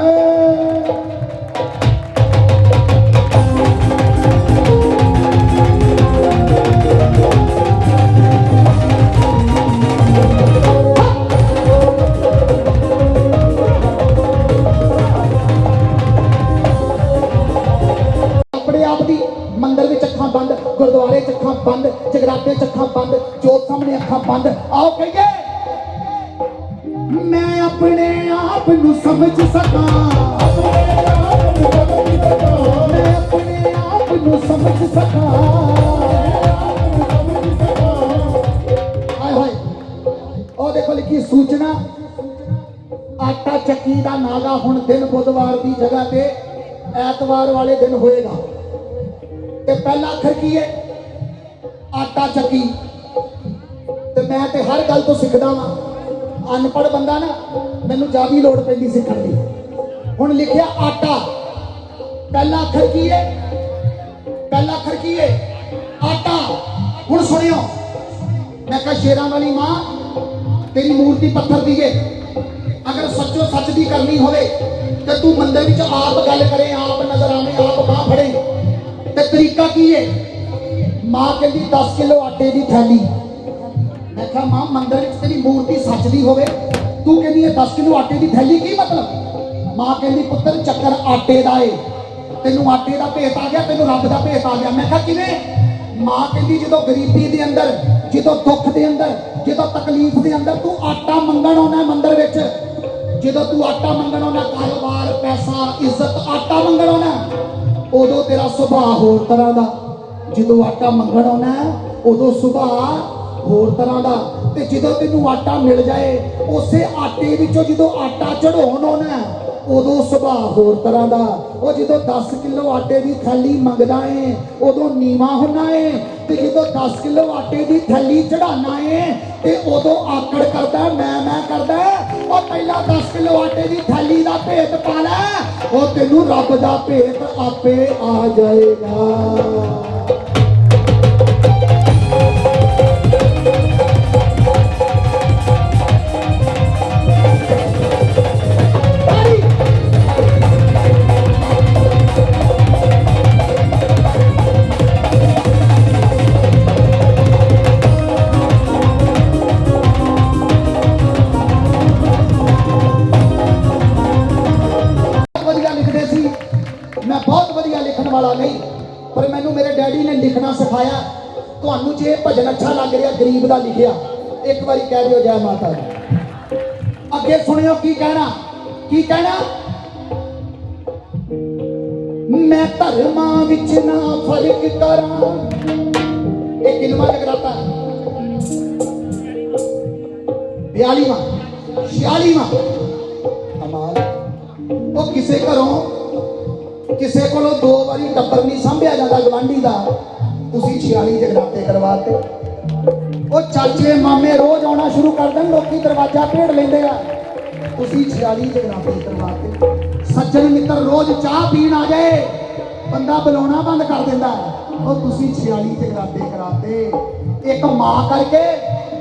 ਆਪਣੇ ਆਪ ਦੀ ਮੰਦਰ ਵਿੱਚ ਅੱਖਾਂ ਬੰਦ, ਗੁਰਦੁਆਰੇ 'ਚ ਅੱਖਾਂ ਬੰਦ, ਜਗਰਾਤੇ 'ਚ ਅੱਖਾਂ ਬੰਦ, ਜੋਤ ਸਾਹਮਣੇ ਅੱਖਾਂ ਬੰਦ। ਆਓ ਕਹੀਏ ਮੈਂ ਆਪਣੇ ਆਪ ਨੂੰ ਸਮਝ ਸਕਾਂ, ਮੈਂ ਆਪਣੇ ਆਪ ਨੂੰ ਸਮਝ ਸਕਾਂ। ਹਾਏ ਹਾਏ ਉਹ ਦੇਖੋ ਲਿਖੀ ਸੂਚਨਾ ਆਟਾ ਚੱਕੀ ਦਾ ਨਾਗਾ ਹੁਣ ਦਿਨ ਬੁੱਧਵਾਰ ਦੀ ਜਗ੍ਹਾ ਤੇ ਐਤਵਾਰ ਵਾਲੇ ਦਿਨ ਹੋਏਗਾ ਤੇ ਪਹਿਲਾ ਅੱਖਰ ਕੀ ਹੈ ਆਟਾ ਚੱਕੀ। ਤੇ ਮੈਂ ਤੇ ਹਰ ਗੱਲ ਤੋਂ ਸਿੱਖਦਾ ਵਾਂ, ਅਨਪੜ੍ਹ ਬੰਦਾ ਨਾ ਮੈਨੂੰ ਜ਼ਿਆਦਾ ਲੋੜ ਪੈਂਦੀ ਸਿੱਖਣ ਦੀ। ਹੁਣ ਲਿਖਿਆ ਆਟਾ, ਪਹਿਲਾ ਅੱਖਰ ਕੀ ਹੈ, ਪਹਿਲਾ ਅੱਖਰ ਕੀ ਹੈ ਆਟਾ। ਹੁਣ ਸੁਣਿਓ ਮੈਂ ਕਿਹਾ ਸ਼ੇਰਾਂ ਵਾਲੀ ਮਾਂ ਤੇਰੀ ਮੂਰਤੀ ਪੱਥਰ ਦੀ ਹੈ, ਅਗਰ ਸੱਚੋ ਸੱਚ ਦੀ ਕਰਨੀ ਹੋਵੇ ਤੇ ਤੂੰ ਮੰਦਰ ਵਿੱਚ ਆਪ ਗੱਲ ਕਰੇ, ਆਪ ਨਜ਼ਰ ਆਵੇਂ, ਆਪ ਬਾਹ ਫੜੇ। ਤੇ ਤਰੀਕਾ ਕੀ ਹੈ? ਮਾਂ ਕਹਿੰਦੀ 10 ਕਿਲੋ ਆਟੇ ਦੀ ਥੈਲੀ। ਮੈਂ ਕਿਹਾ ਮਾਂ ਮੰਦਰ ਵਿੱਚ ਤੇਰੀ ਮੂਰਤੀ ਸੱਚ ਦੀ ਹੋਵੇ, ਤੂੰ ਕਹਿੰਦੀ ਹੈ 10 ਕਿਲੋ ਆਟੇ ਦੀ ਥੈਲੀ, ਕੀ ਮਤਲਬ? ਮਾਂ ਕਹਿੰਦੀ ਪੁੱਤਰ ਚੱਕਰ ਆਟੇ ਦਾ ਏ, ਤੈਨੂੰ ਆਟੇ ਦਾ ਭੇਤ ਆ ਗਿਆ, ਤੈਨੂੰ ਰੱਬ ਦਾ ਭੇਤ ਆ ਗਿਆ। ਮੈਂ ਕਿਹਾ ਕਿਵੇਂ? ਮਾਂ ਕਹਿੰਦੀ ਜਦੋਂ ਗਰੀਬੀ ਦੇ ਅੰਦਰ, ਜਦੋਂ ਦੁੱਖ ਦੇ ਅੰਦਰ, ਜਦੋਂ ਤਕਲੀਫ ਦੇ ਅੰਦਰ ਤੂੰ ਆਟਾ ਮੰਗਣ ਆਉਣਾ ਮੰਦਰ ਵਿੱਚ, ਜਦੋਂ ਤੂੰ ਆਟਾ ਮੰਗਣ ਆਉਣਾ, ਕਾਰੋਬਾਰ, ਪੈਸਾ, ਇੱਜ਼ਤ, ਆਟਾ ਮੰਗਣ ਆਉਣਾ, ਉਦੋਂ ਤੇਰਾ ਸੁਭਾਅ ਹੋਰ ਤਰ੍ਹਾਂ ਦਾ। ਜਦੋਂ ਆਟਾ ਮੰਗਣ ਆਉਣਾ ਉਦੋਂ ਸੁਭਾਅ ਹੋਰ ਤਰ੍ਹਾਂ ਦਾ। ਤੇ ਜਦੋਂ ਤੈਨੂੰ ਆਟਾ ਮਿਲ ਜਾਏ ਉਸੇ ਆਟੇ ਵਿੱਚੋਂ ਜਦੋਂ ਆਟਾ ਚੜਾਉਣ ਆਉਣਾ ਉਦੋਂ ਸੁਭਾਅ ਹੋਰ ਤਰ੍ਹਾਂ ਦਾ। ਉਹ ਜਦੋਂ 10 ਕਿਲੋ ਆਟੇ ਦੀ ਥੈਲੀ ਮੰਗਦਾ ਏ ਉਦੋਂ ਨੀਵਾਂ ਹੁੰਨਾ ਏ, ਤੇ ਜਦੋਂ 10 ਕਿਲੋ ਆਟੇ ਦੀ ਥੈਲੀ ਚੜਾਣਾ ਏ ਤੇ ਉਦੋਂ ਆਕੜ ਕਰਦਾ, ਮੈਂ ਕਰਦਾ। ਉਹ ਪਹਿਲਾਂ 10 ਕਿਲੋ ਆਟੇ ਦੀ ਥੈਲੀ ਦਾ ਭੇਤ ਪਾ ਲੈ, ਉਹ ਤੈਨੂੰ ਰੱਬ ਦਾ ਭੇਤ ਆਪੇ ਆ ਜਾਏਗਾ। ਮੈਂ ਬਹੁਤ ਵਧੀਆ ਲਿਖਣ ਵਾਲਾ ਨਹੀਂ, ਪਰ ਮੈਨੂੰ ਮੇਰੇ ਡੈਡੀ ਨੇ ਲਿਖਣਾ ਸਿਖਾਇਆ। ਤੁਹਾਨੂੰ ਜੇ ਭਜਨ ਅੱਛਾ ਲੱਗ ਰਿਹਾ ਗਰੀਬ ਦਾ ਲਿਖਿਆ, ਇੱਕ ਵਾਰੀ ਕਹਿ ਦਿਓ ਜੈ ਮਾਤਾ ਦੀ। ਅੱਗੇ ਸੁਣਿਓ ਕੀ ਕਹਿਣਾ, ਕੀ ਕਹਿਣਾ? ਮੈਂ ਧਰਮਾਂ ਵਿੱਚ ਨਾ ਫਰਕ ਕਰਾਂ। ਇਹ ਕਿੰਨਵਾਂ ਜਗਰਾਤਾ? 42ਵਾਂ 46ਵਾਂ। ਕਮਾਲ। ਉਹ ਕਿਸੇ ਘਰੋਂ ਕਿਸੇ ਕੋਲੋਂ 2 ਵਾਰੀ ਟੱਬਰ ਨਹੀਂ ਸੰਭਿਆ ਜਾਂਦਾ ਗਵਾਂਢੀ ਦਾ, ਤੁਸੀਂ 46 ਜਗਰਾਤੇ ਕਰਵਾਤੇ। ਉਹ ਚਾਚੇ ਮਾਮੇ ਰੋਜ਼ ਆਉਣਾ ਸ਼ੁਰੂ ਕਰ ਦੇਣ, ਲੋਕੀ ਦਰਵਾਜ਼ਾ ਭੇੜ ਲੈਂਦੇ ਆ, ਤੁਸੀਂ 46 ਜਗਰਾਤੇ ਕਰਵਾਤੇ। ਸੱਜਣ ਮਿੱਤਰ ਰੋਜ਼ ਚਾਹ ਪੀਣ ਆ ਜਾਏ, ਬੰਦਾ ਬੁਲਾਉਣਾ ਬੰਦ ਕਰ ਦਿੰਦਾ, ਉਹ ਤੁਸੀਂ 46 ਜਗਰਾਤੇ ਕਰਾਤੇ। ਇੱਕ ਮਾਂ ਕਰਕੇ,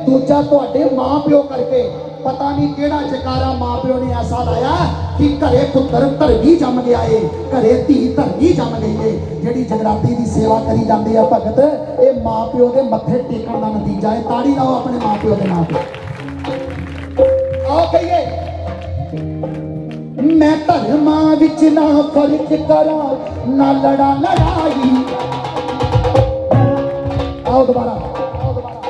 ਦੂਜਾ ਤੁਹਾਡੇ ਮਾਂ ਪਿਓ ਕਰਕੇ। ਪਤਾ ਨਹੀਂ ਕਿਹੜਾ ਜਕਾਰਾ ਮਾਂ ਪਿਓ ਨੇ ਐਸਾ ਲਾਇਆ ਕਿ ਘਰੇ ਪੁੱਤਰ ਧਰਮੀ ਜੰਮ ਗਿਆ ਏ, ਘਰੇ ਧੀ ਧਰਮੀ ਜੰਮ ਗਈ ਏ। ਜਿਹੜੀ ਜਗਰਾਤੀ ਦੀ ਸੇਵਾ ਕਰੀ ਜਾਂਦੇ ਆ ਭਗਤ, ਇਹ ਮਾਂ ਪਿਓ ਦੇ ਮੱਥੇ ਟੇਕਣ ਦਾ ਨਤੀਜਾ ਹੈ। ਤਾੜੀ ਲਾਓ ਆਪਣੇ ਮਾਂ ਪਿਓ ਦੇ ਨਾਂ ਤੇ। ਆਓ ਕਹੀਏ ਮੈਂ ਧਰਮਾਂ ਵਿੱਚ ਨਾ ਫਰਕ ਕਰਾਂ, ਨਾ ਲੜਾ ਲੜਾਈ। ਆਓ ਦੁਬਾਰਾ।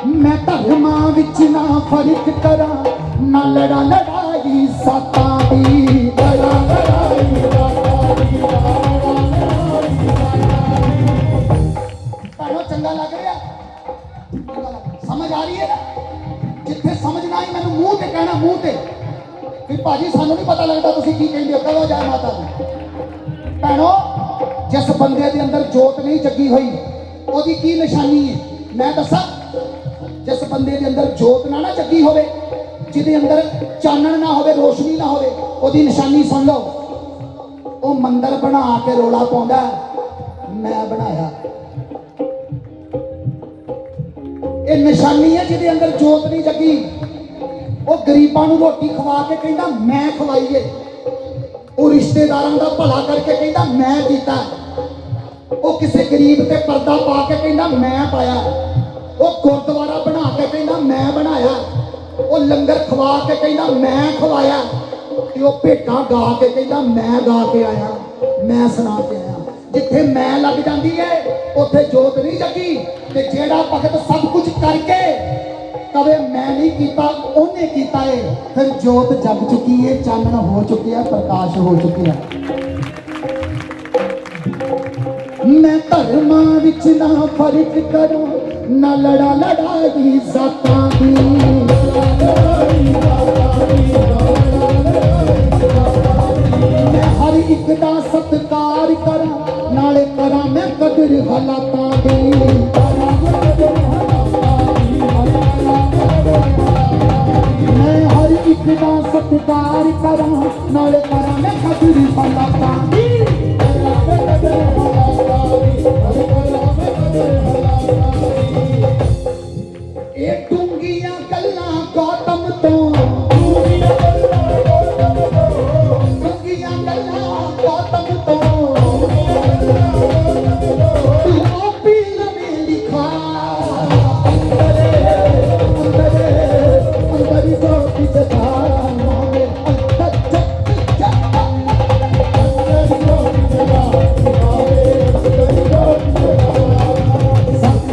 ਮੈਂ ਧਰਮਾਂ ਵਿੱਚ ਨਾ ਫਰਕ ਕਰਾਂ, ਨਾ ਲੜਾ ਲੜਾਈ, ਸਾਤਾਂ ਦੀ ਲੜਾ ਲੜਾਈ, ਸਾਤਾਂ ਦੀ ਲੜਾ ਲੜਾਈ। ਤੁਹਾਨੂੰ ਚੰਗਾ ਲੱਗ ਰਿਹਾ? ਸਮਝ ਆ ਰਹੀ ਹੈ ਨਾ? ਜਿੱਥੇ ਸਮਝ ਨਾ ਆਈ ਮੈਨੂੰ ਮੂੰਹ ਤੇ ਕਹਿਣਾ, ਮੂੰਹ ਤੇ ਵੀ ਭਾਜੀ ਸਾਨੂੰ ਨਹੀਂ ਪਤਾ ਲੱਗਦਾ ਤੁਸੀਂ ਕੀ ਕਹਿੰਦੇ ਹੋ, ਕਹੋ ਜੈ ਮਾਤਾ ਦੀ। ਭੈਣੋ ਜਿਸ ਬੰਦੇ ਦੇ ਅੰਦਰ ਜੋਤ ਨਹੀਂ ਜੱਗੀ ਹੋਈ ਉਹਦੀ ਕੀ ਨਿਸ਼ਾਨੀ ਹੈ ਮੈਂ ਦੱਸਾਂ? ਜਿਸ ਬੰਦੇ ਦੇ ਅੰਦਰ ਜੋਤ ਨਾ ਜੱਗੀ ਹੋਵੇ, ਜਿਹਦੇ ਅੰਦਰ ਚਾਨਣ ਨਾ ਹੋਵੇ, ਰੋਸ਼ਨੀ ਨਾ ਹੋਵੇ, ਉਹਦੀ ਨਿਸ਼ਾਨੀ ਸੁਣ ਲਓ। ਉਹ ਮੰਦਰ ਬਣਾ ਕੇ ਰੋਲਾ ਪਾਉਂਦਾ ਮੈਂ ਬਣਾਇਆ। ਇਹ ਨਿਸ਼ਾਨੀ ਹੈ ਜਿਹਦੇ ਅੰਦਰ ਜੋਤ ਨਹੀਂ ਜਗੀ। ਉਹ ਗਰੀਬਾਂ ਨੂੰ ਰੋਟੀ ਖਵਾ ਕੇ ਕਹਿੰਦਾ ਮੈਂ ਖਵਾਈਏ। ਉਹ ਰਿਸ਼ਤੇਦਾਰਾਂ ਦਾ ਭਲਾ ਕਰਕੇ ਕਹਿੰਦਾ ਮੈਂ ਕੀਤਾ। ਉਹ ਕਿਸੇ ਗਰੀਬ ਤੇ ਪਰਦਾ ਪਾ ਕੇ ਕਹਿੰਦਾ ਮੈਂ ਪਾਇਆ। ਉਹ ਗੁਰਦੁਆਰਾ ਬਣਾ ਕੇ ਕਹਿੰਦਾ ਮੈਂ ਬਣਾਇਆ। ਉਹ ਲੰਗਰ ਖਵਾ ਕੇ ਕਹਿੰਦਾ ਮੈਂ ਖਵਾਇਆ। ਤੇ ਉਹ ਭੇਟਾਂ ਗਾ ਕੇ ਕਹਿੰਦਾ ਮੈਂ ਗਾ ਕੇ ਆਇਆ, ਮੈਂ ਸੁਣਾ ਕੇ ਆਇਆ। ਜਿੱਥੇ ਮੈਂ ਲੱਗ ਜਾਂਦੀ ਏ ਉੱਥੇ ਜੋਤ ਨਹੀਂ ਜਗੀ। ਤੇ ਜਿਹੜਾ ਭਗਤ ਸਭ ਕੁਝ ਕਰਕੇ ਕਦੇ ਮੈਂ ਨਹੀਂ ਕੀਤਾ ਉਹਨੇ ਕੀਤਾ ਏ, ਫਿਰ ਜੋਤ ਜਗ ਚੁੱਕੀ ਏ, ਚਾਨਣ ਹੋ ਚੁੱਕਿਆ, ਪ੍ਰਕਾਸ਼ ਹੋ ਚੁੱਕਿਆ। ਮੈਂ ਧਰਮਾਂ ਵਿੱਚ ਨਾ ਫਰਕ ਕਰਾਂ, ਨਾ ਲੜਾ ਲੜਾਈ ਜ਼ਾਤਾਂ ਦੀ। ਮੈਂ ਹਰ ਇੱਕ ਦਾ ਸਤਿਕਾਰ ਕਰਾਂ, ਨਾਲੇ ਕਰਾਂ ਮੈਂ ਕਦਰ ਹਾਲਾਤਾਂ ਦੀ। ਮੈਂ ਹਰ ਇੱਕ ਦਾ ਸਤਿਕਾਰ ਕਰਾਂ, ਨਾਲੇ ਕਰਾਂ ਮੈਂ ਕਦਰ ਹਾਲਾਤਾਂ ਦੀ। ਇਹ ਡੂੰਘੀਆਂ ਗੱਲਾਂ ਗੌਤਮ ਤੋਂ, ਡੂੰਘੀਆਂ ਗੱਲਾਂ ਗੌਤਮ ਤੋਂ, ਤੂੰ ਆਪੀ ਨਵੇਂ ਲਿਖਾ। ਅੰਦਰ ਜੋਤੀ ਜਗਾ ਮਾਵੇ, ਅੰਦਰ ਜੋਤੀ ਜਗਾ, ਅੰਦਰ ਜੋਤੀ ਜਗਾ ਮਾਵੇ, ਅੰਦਰ ਜੋਤੀ ਜਗਾ।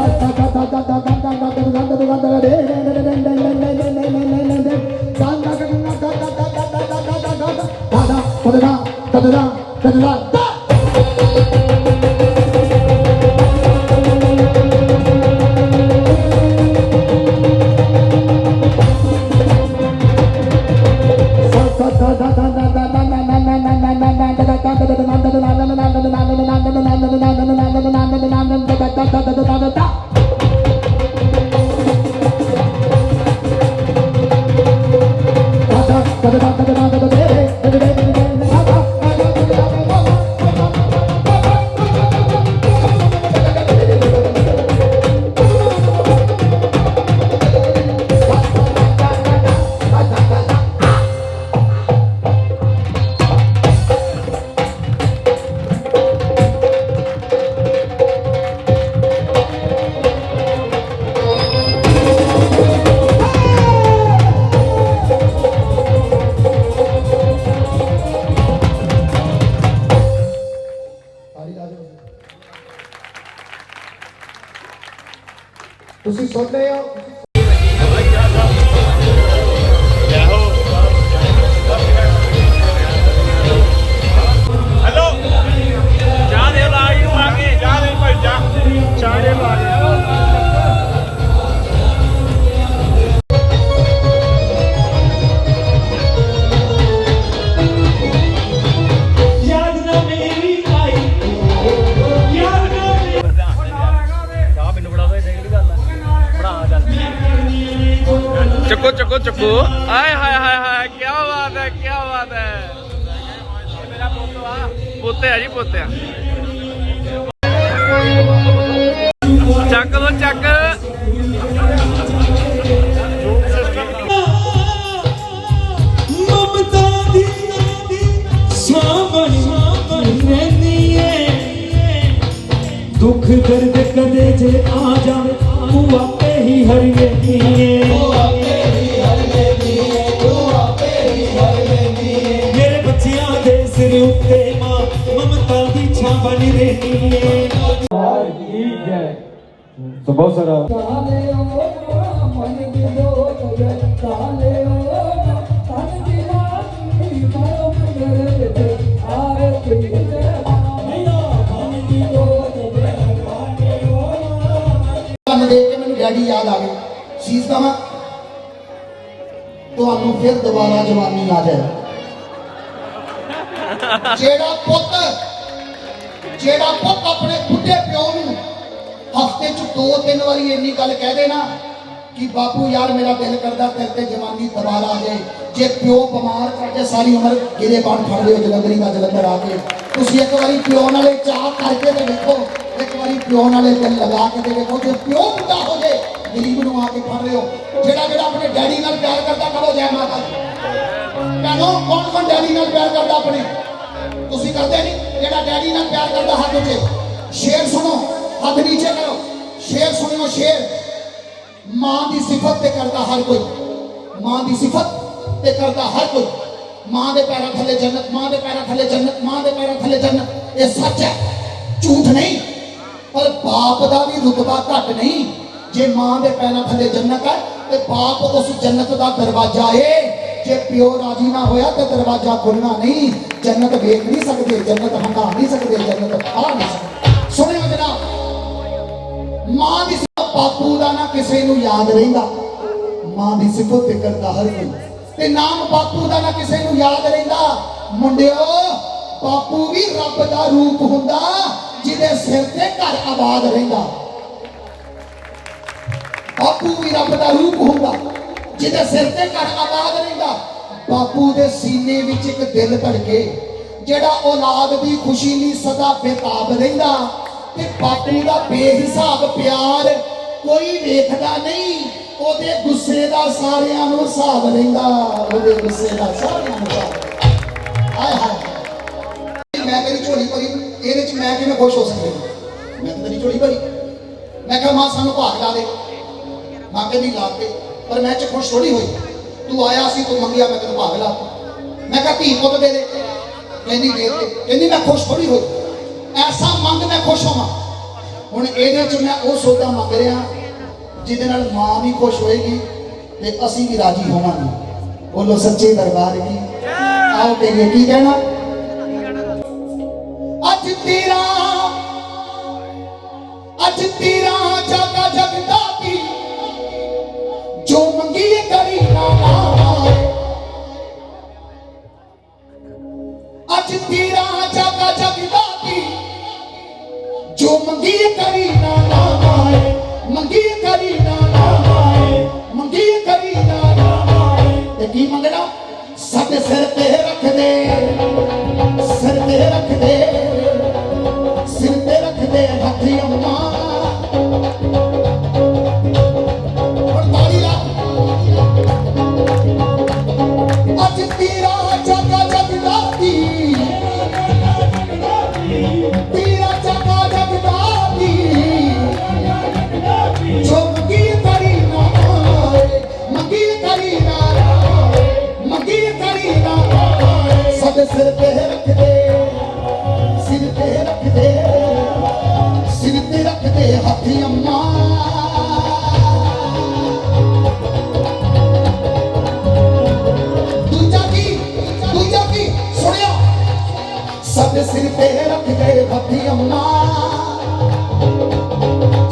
ਸੰਤ ਦਾ ਦਾ ਦਾ ਦਾ ਦਾ ਤੁਸੀਂ ਸੁਣ ਰਹੇ ਹੋ?
ਹੈਲੋ ਚਾਹ ਦੇ ਲਾਈ ਨੂੰ ਆ ਕੇ ਚਾਹ ਦੇ ਭਾਈ ਚਾਹ ਦੇ ਲਾ चक्को चक्को चक्को आय हाय हाय हाय क्या बात है, क्या बात है। मेरा पोते है जी, पोते चक दो चक।
ममता दी सावन रहनी है, दुख दर्द कदे जे आ जावे तू आपे ही हर लेनी है। मेरे बच्चियां दे सिर उत्ते मां ममता दी छां बनी रहनी है। तो बहुत सारा
देख के मैंने डैडी याद आ गए। शीश कहा ਤੁਹਾਨੂੰ ਫਿਰ ਦੁਬਾਰਾ ਜਵਾਨੀ ਆ ਜਾਏ। ਜਿਹੜਾ ਪੁੱਤ ਆਪਣੇ ਬੁੱਢੇ ਪਿਓ ਨੂੰ ਹਫ਼ਤੇ 'ਚ 2-3 ਵਾਰੀ ਇੰਨੀ ਗੱਲ ਕਹਿ ਦੇ ਨਾ ਕਿ कि बापू यार मेरा दिल करता तेरे ते जवानी दोबारा आ जाए जे प्यो बीमार करके सारी उम्र गिरे बाण फड़ लियो जलंधरी का जलंधर आके तुसी एक बारी प्यो नाले चाह करके ते देखो एक बारी प्यो नाले दिल लगा के ते देखो जे प्यो बुढ़ा हो जाए गरीब नूं आके फड़ लियो जेड़ा जेड़ा अपने डैडी नाल प्यार करता करो जय माता दी कहनो कौन कौन डैडी नाल प्यार करता अपने तुसी करते नहीं जेड़ा डैडी नाल प्यार करता हाथ उठे शेर सुनो हाथ नीचे करो शेर सुनियो शेर मां की सिफत ते करता हर कोई मां की सिफत ते करता हर कोई मां दे पैरों थले जन्नत मां दे पैरों थले जन्नत मां दे पैरों थले जन्नत ये सच है झूठ नहीं पर बाप दा भी रुतबा घट नहीं जे मां दे पैरों थले जन्नत है ते बाप उस जन्नत दा दरवाजा है जे प्यो राजी ना होया तो दरवाजा खुलना नहीं जन्नत वेख नहीं सकते जन्नत हंगा नहीं सकते जन्नत आ नहीं सकते सुनियो जनाब मां दी बापू दा ना किसी नूं याद रहिंदा मां दी सिफत ते करदा हर कोई ते नाम बापू दा ना किसी नूं याद रहिंदा मुंडियो बापू भी रब दा रूप हुंदा जिहदे सिर ते घर आबाद रहिंदा बापू भी रब दा रूप हुंदा जिहदे सिर ते घर आबाद रहिंदा बापू दे सीने विच एक दिल धड़के जेड़ा औलाद दी खुशी लई सदा बेताब रहिंदा ते बापू दा बेहिसाब प्यार कोई वेखदा नहीं ओदे गुस्से दा सारियां नूं हिसाब रहिंदा ओदे गुस्से दा सारियां नूं हिसाब हाय हाय मैं तेरी झोली भरी ਇਹਦੇ ਚ मैं किवें खुश हो सकदा मैं तेरी झोली भरी मैं कहा मां सानू भाग ला दे मां कहंदी ला दे पर मैं च खुश थोड़ी होई तू आया सी तू मंगिया मैं तेनू भाग ला मैं कहा धी पुत दे दे कहंदी दे दे कहंदी मैं खुश थोड़ी होई ऐसा मंग मैं खुश होवां हुण ਇਹਦੇ ਚ मैं ਉਹ ਸੌਦਾ ਮੰਗ ਰਿਹਾ ਜਿਹਦੇ ਨਾਲ ਮਾਂ ਵੀ ਖੁਸ਼ ਹੋਏਗੀ ਤੇ ਅਸੀਂ ਵੀ ਰਾਜੀ ਹੋਵਾਂਗੇ ਬੋਲੋ ਸੱਚੇ ਦਰਬਾਰ ਕੀ ਆਓ ਕਹੀਏ ਕੀ ਕਹਿਣਾ ਅੱਜ ਤੇਰਾ ਜਾਗਾ ਜਗਦਾ ਦੀ ਜੋ ਮੰਗੀ ਕਰੀ ਨਾ ਮਾਏ ਅੱਜ ਤੇਰਾ ਜਾਗਾ ਜਗਦਾ ਦੀ ਜੋ ਮੰਗੀ ਕਰੀ ਨਾ ਮਾਏ ਮੰਗੀ ਕਰੀ ਨਾ ਮਾਏ ਮੰਗੀ ਕਰੀ ਨਾ ਮਾਏ ਤੇ ਕੀ ਮੰਗਣਾ ਸਾਡੇ ਸਿਰ ਤੇ ਰੱਖ ਦੇ ਸਿਰ ਤੇ ਰੱਖ ਦੇ ਸਿਰ ਤੇ ਰੱਖ ਦੇ ਹੱਥੀ ਅੰਮਾ ਅੱਜ ਤੇਰਾ ਜਾਗਾ ਜਗਦਾ ਦੀ ਤੇਰਾ ਜਾਗਾ ਜਗਦਾ ਦੀ ਜੋ ਮੰਗੀ ਕਰੀ ਨਾ ਮੰਗੀ ਕਰੀ ਨਾ ਮੰਗੀ ਕਰੀ ਨਾ ਸਾਡੇ ਸਿਰ ਤੇ ਰੱਖ ਦੇ ਸਿਰ ਤੇ ਰੱਖ ਦੇ ਸਿਰ ਤੇ ਰੱਖ ਦੇ ਹੱਥੀ ਅੰਮਾ ਦੂਜਾ ਕੀ ਸੁਣਿਆ ਸਾਡੇ ਸਿਰ ਤੇ ਰੱਖ ਦੇ ਹੱਥੀ ਅੰਮਾ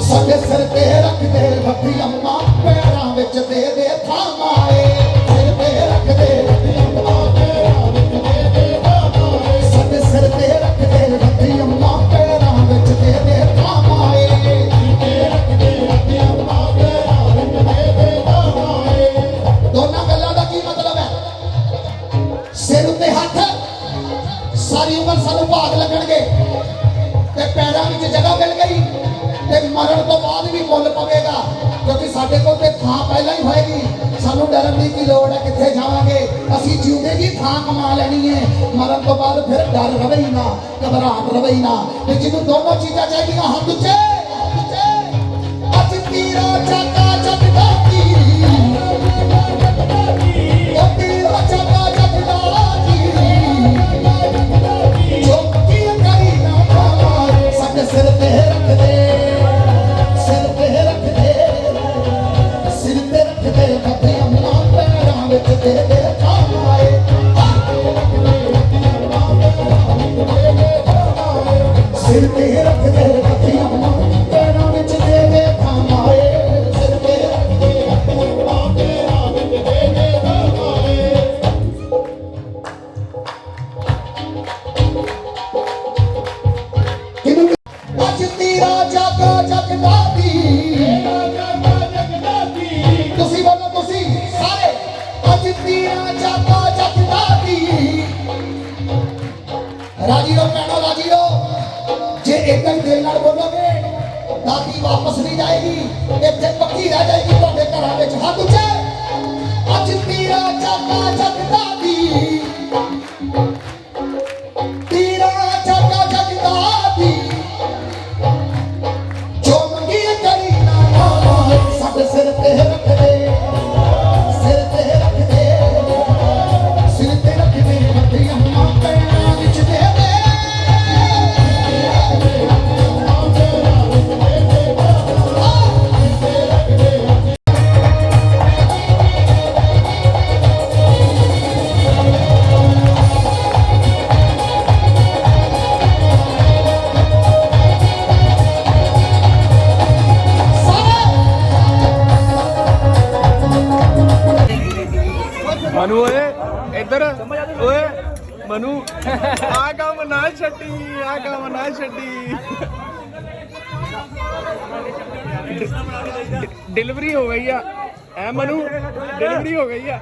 ਸਾਡੇ ਸਿਰ ਤੇ ਰੱਖ ਦੇ ਹੱਥੀ ਅੰਮਾ ਪੈਰਾਂ ਵਿੱਚ ਦੇ ਦੇ ਥਾਮਾਏ ਸਿਰ ਤੇ ਰੱਖ ਦੇ ਹੱਥੀ ਅੰਮਾ ਪੈਰਾਂ ਵਿੱਚ ਦੇ ਦੇ ਥਾਮਾਏ ਸਾਡੇ ਸਿਰ ਤੇ ਰੱਖ ਦੇ ਹੱਥੀ ਅੰਮਾ ਪੈਰਾਂ ਵਿੱਚ ਦੇ ਦੇ ਥਾਮਾਏ ਸਿਰ ਤੇ ਰੱਖ ਦੇ ਹੱਥੀ ਅੰਮਾ ਪੈਰਾਂ ਵਿੱਚ ਦੇ ਦੇ ਥਾਮਾਏ ਦੋਨਾਂ ਗੱਲਾਂ ਦਾ ਕੀ ਮਤਲਬ ਹੈ ਸਿਰ ਉੱਤੇ ਹੱਥ ਸਾਰੀ ਉਮਰ ਸਾਨੂੰ ਭਾਗ ਲੱਗਣਗੇ ਤੇ ਪੈਰਾਂ ਵਿੱਚ ਜਗ੍ਹਾ ਮਿਲ ਗਈ ਤੇ ਮਰਨ ਤੋਂ ਬਾਅਦ ਵੀ ਮੁੱਲ ਪਵੇਗਾ ਕਿਉਂਕਿ ਸਾਡੇ ਕੋਲ ਤੇ ਥਾਂ ਪਹਿਲਾਂ ਹੀ ਹੋਏਗੀ ਸਾਨੂੰ ਡਰਨ ਦੀ ਕੀ ਲੋੜ ਹੈ ਕਿੱਥੇ ਜਾਵਾਂਗੇ ਅਸੀਂ ਜਿਉਂਦੇ ਜੀ ਥਾਂ ਕਮਾ ਲੈਣੀ ਹੈ ਮਰਨ ਤੋਂ ਬਾਅਦ ਫਿਰ ਡਰ ਰਵੇ ਹੀ ਨਾ ਘਬਰਾਹਟ ਰਵੇ ਹੀ ਨਾ ਤੇ ਜਿਹਨੂੰ ਦੋਨੋਂ ਚੀਜ਼ਾਂ ਚਾਹੀਦੀਆਂ ਹੱਥ ਉੱਚੇ ਅੱਜ ਤੇਰਾ ਜਾਗਾ ਜਗਦਾ ਦੀ ਉਹ ਤੇਰਾ ਜਾਗਾ ਜਗਦਾ ਦੀ ਜੋ ਕੀ ਕਰੀ ਨਾ ਸਾਡੇ ਸਿਰ ਤੇ ਰੱਖ ਦੇ ਸਿਰ ਤੇ ਰੱਖ ਦੇ ਸਿਰ ਤੇ ਰੱਖ ਦੇ ਹੱਥੀ ਅੰਮਾ ਪੈਰਾਂ ਵਿੱਚ ਦੇ ਦੇ ਥਾਮਾਏ ਸਿਰ ਤੇ ਰੱਖ ਦੇ ਹੱਥੀ ਅੰਮਾ ਪੈਰਾਂ ਵਿੱਚ ਦੇ ਦੇ ਥਾਮਾਏ ਸਿਰ ਤੇ ਰੱਖ ਦੇ ਹੱਥੀ ਅੰਮਾ ਪੈਰਾਂ ਵਿੱਚ ਦੇ ਦੇ ਥਾਮਾਏ ਅੱਜ ਤੇਰਾ ਜਾਗਾ ਜਗਦਾ ਦੀ दादी वापस नहीं जाएगी, इतने पक्की रह जाएगी ਤੁਹਾਡੇ ਘਰਾਂ ਵਿੱਚ। ਹੱਥ ਉੱਚੇ। ਅੱਜ ਤੀਰਾ ਚਾਕਾ ਜਗਦਾ ਦੀ, ਤੀਰਾ ਚਾਕਾ ਜਗਦਾ ਦੀ, ਜੋ ਮੰਗੀ ਕਰੀ ਨਾ ਸਾਡੇ ਸਿਰ ਤੇ ਰੱਖ ਦੇ, ਸਿਰ ਤੇ ਰੱਖ ਦੇ, ਸਿਰ ਤੇ ਰੱਖ ਦੇ, ਹੱਥੀਆਂ ਮਾਂ ਪੈਰਾਂ ਵਿੱਚ ਦੇ ਦੇ।
मनु ओए इधर ओए मनु आ काम ना छड्डी, आ काम ना छड्डी। डिलीवरी हो गई है मनु, डिलीवरी हो गई है।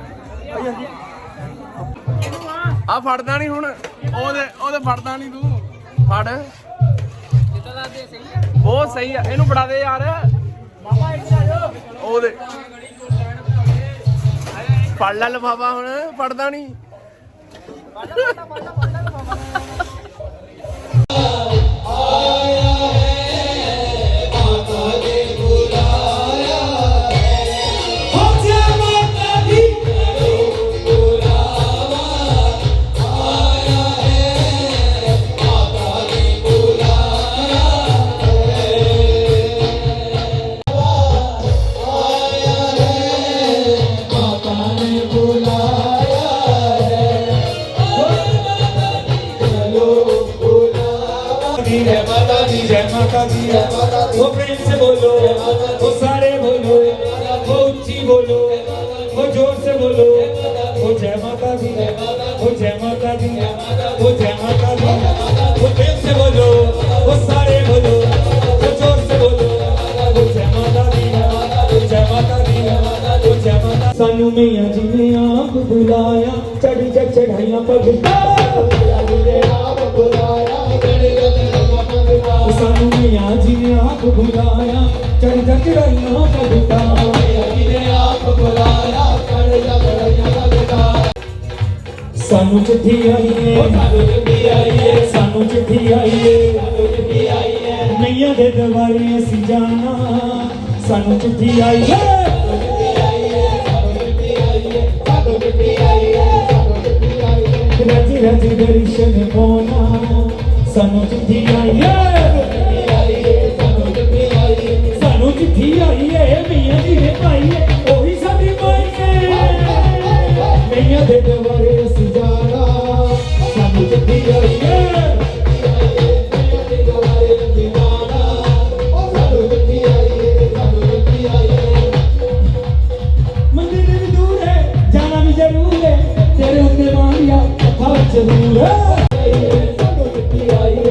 आ फड़दा नहीं हुण, ओदे फड़दा नहीं तू, फड़ बहुत सही है। इनू फड़ा दे यार, ओदे फड़ ला लिफाफा, हुण फड़दा नहीं।
जय माता दी, वो प्रेम से बोलो, वो सारे बोलो, वो ऊंची बोलो, वो जोर से बोलो, वो जय माता दी, वो जय माता दी, वो जय माता दी, वो प्रेम से बोलो, वो सारे बोलो, वो जोर से बोलो, वो जय माता दी, वो जय माता दी, वो जय माता। सानू मैया जी ने आप बुलाया, चढ़ी जग चढ़ाइयां पगटा, आप बुलाया, सानू मैया जी ने आप बुलाया, चढ़ जा चढ़ाइयां पगटा, मैया जी ने आप बुलाया, चढ़ जा चढ़ाइयां पगटा। सानू चिट्ठी आई है, सानू चिट्ठी आई है, सानू चिट्ठी आई है, सानू चिट्ठी आई है, मैया दे दरबारे असीं जाना, सानू चिट्ठी आई है, सानू चिट्ठी आई है, सानू चिट्ठी आई है, सानू चिट्ठी आई है, सानू चिट्ठी आई है, रज रज दर्शन पाना, सानू चिट्ठी आई है, सानू चिट्ठी आई है, मैया जी ने पाई है, ओही साडी माई है, मैया दे दरबारे असीं जाना, सानू चिट्ठी आई है, मैया दे दरबारे असीं जाना, सानू चिट्ठी आई है, सानू चिट्ठी आई है। मंदिर भी दूर है, जाना भी जरूर है, तेरे उत्ते मारिया अखा जरूर है, सानू चिट्ठी आई है,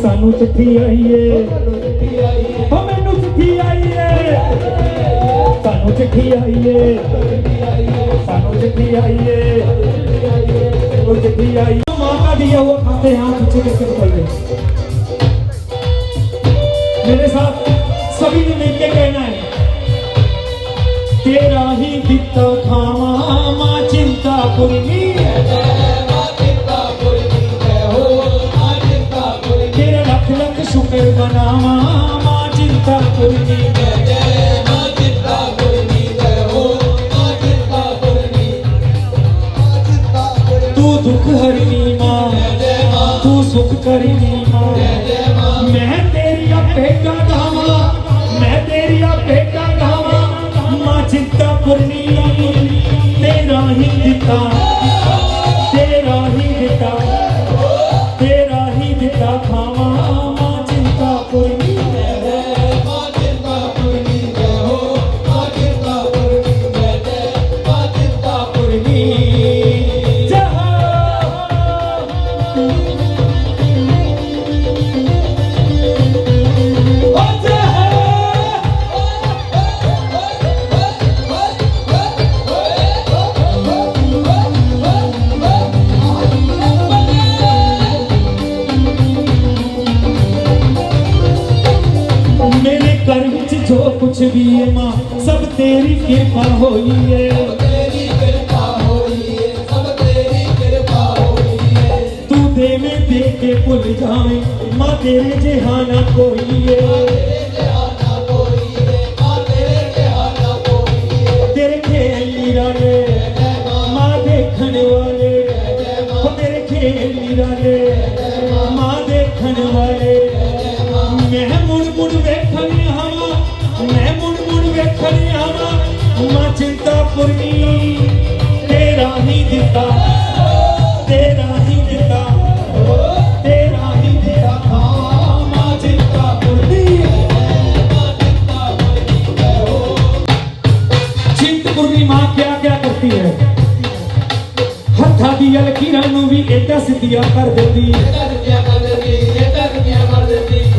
सानू चिट्ठी आई है, हो मैनू चिट्ठी आई है, सानू चिट्ठी आई है, सानू चिट्ठी आई है, वो चिट्ठी आई है। मां का दिया हुआ खाते हाथ नीचे कैसे निकल मेरे साथ सभी ने मिलकर कहना है, तेरा ही दिता खावा मां चिंता पुरनी, शुक्र मनावा मां चिंता पुरनी, मां चिंता पुरनी, मां चिंता पुरनी, तू दुख हरनी मां, तू सुख करनी मां, मैं तेरी भेटा गावा, मैं तेरी भेटा गावा, मां चिंता पुरनी, तेरा ही दिता, तेरा ही दिता, तेरा ही दिता खावा,
भी है मां सब तेरी कृपा होई है तू देवे दे के भुल जावे मां तेरे जहाना कोई है तेरे खेल निराले मां देखने वाले वो तेरे खेल निराले मां देखने वाले मैं मुड़ मुड़ वेखनी हवा मैं मुड़ मुड़ वेखनी हवा मां चिंता पुरनी तेरा ही दिता तेरा ही दिता तेरा ही दिता हाँ मां चिंता पुरनी चिंतपुरनी मां क्या क्या करती है हथा दी लकीरां नूं भी एडा सिद्धिया कर देती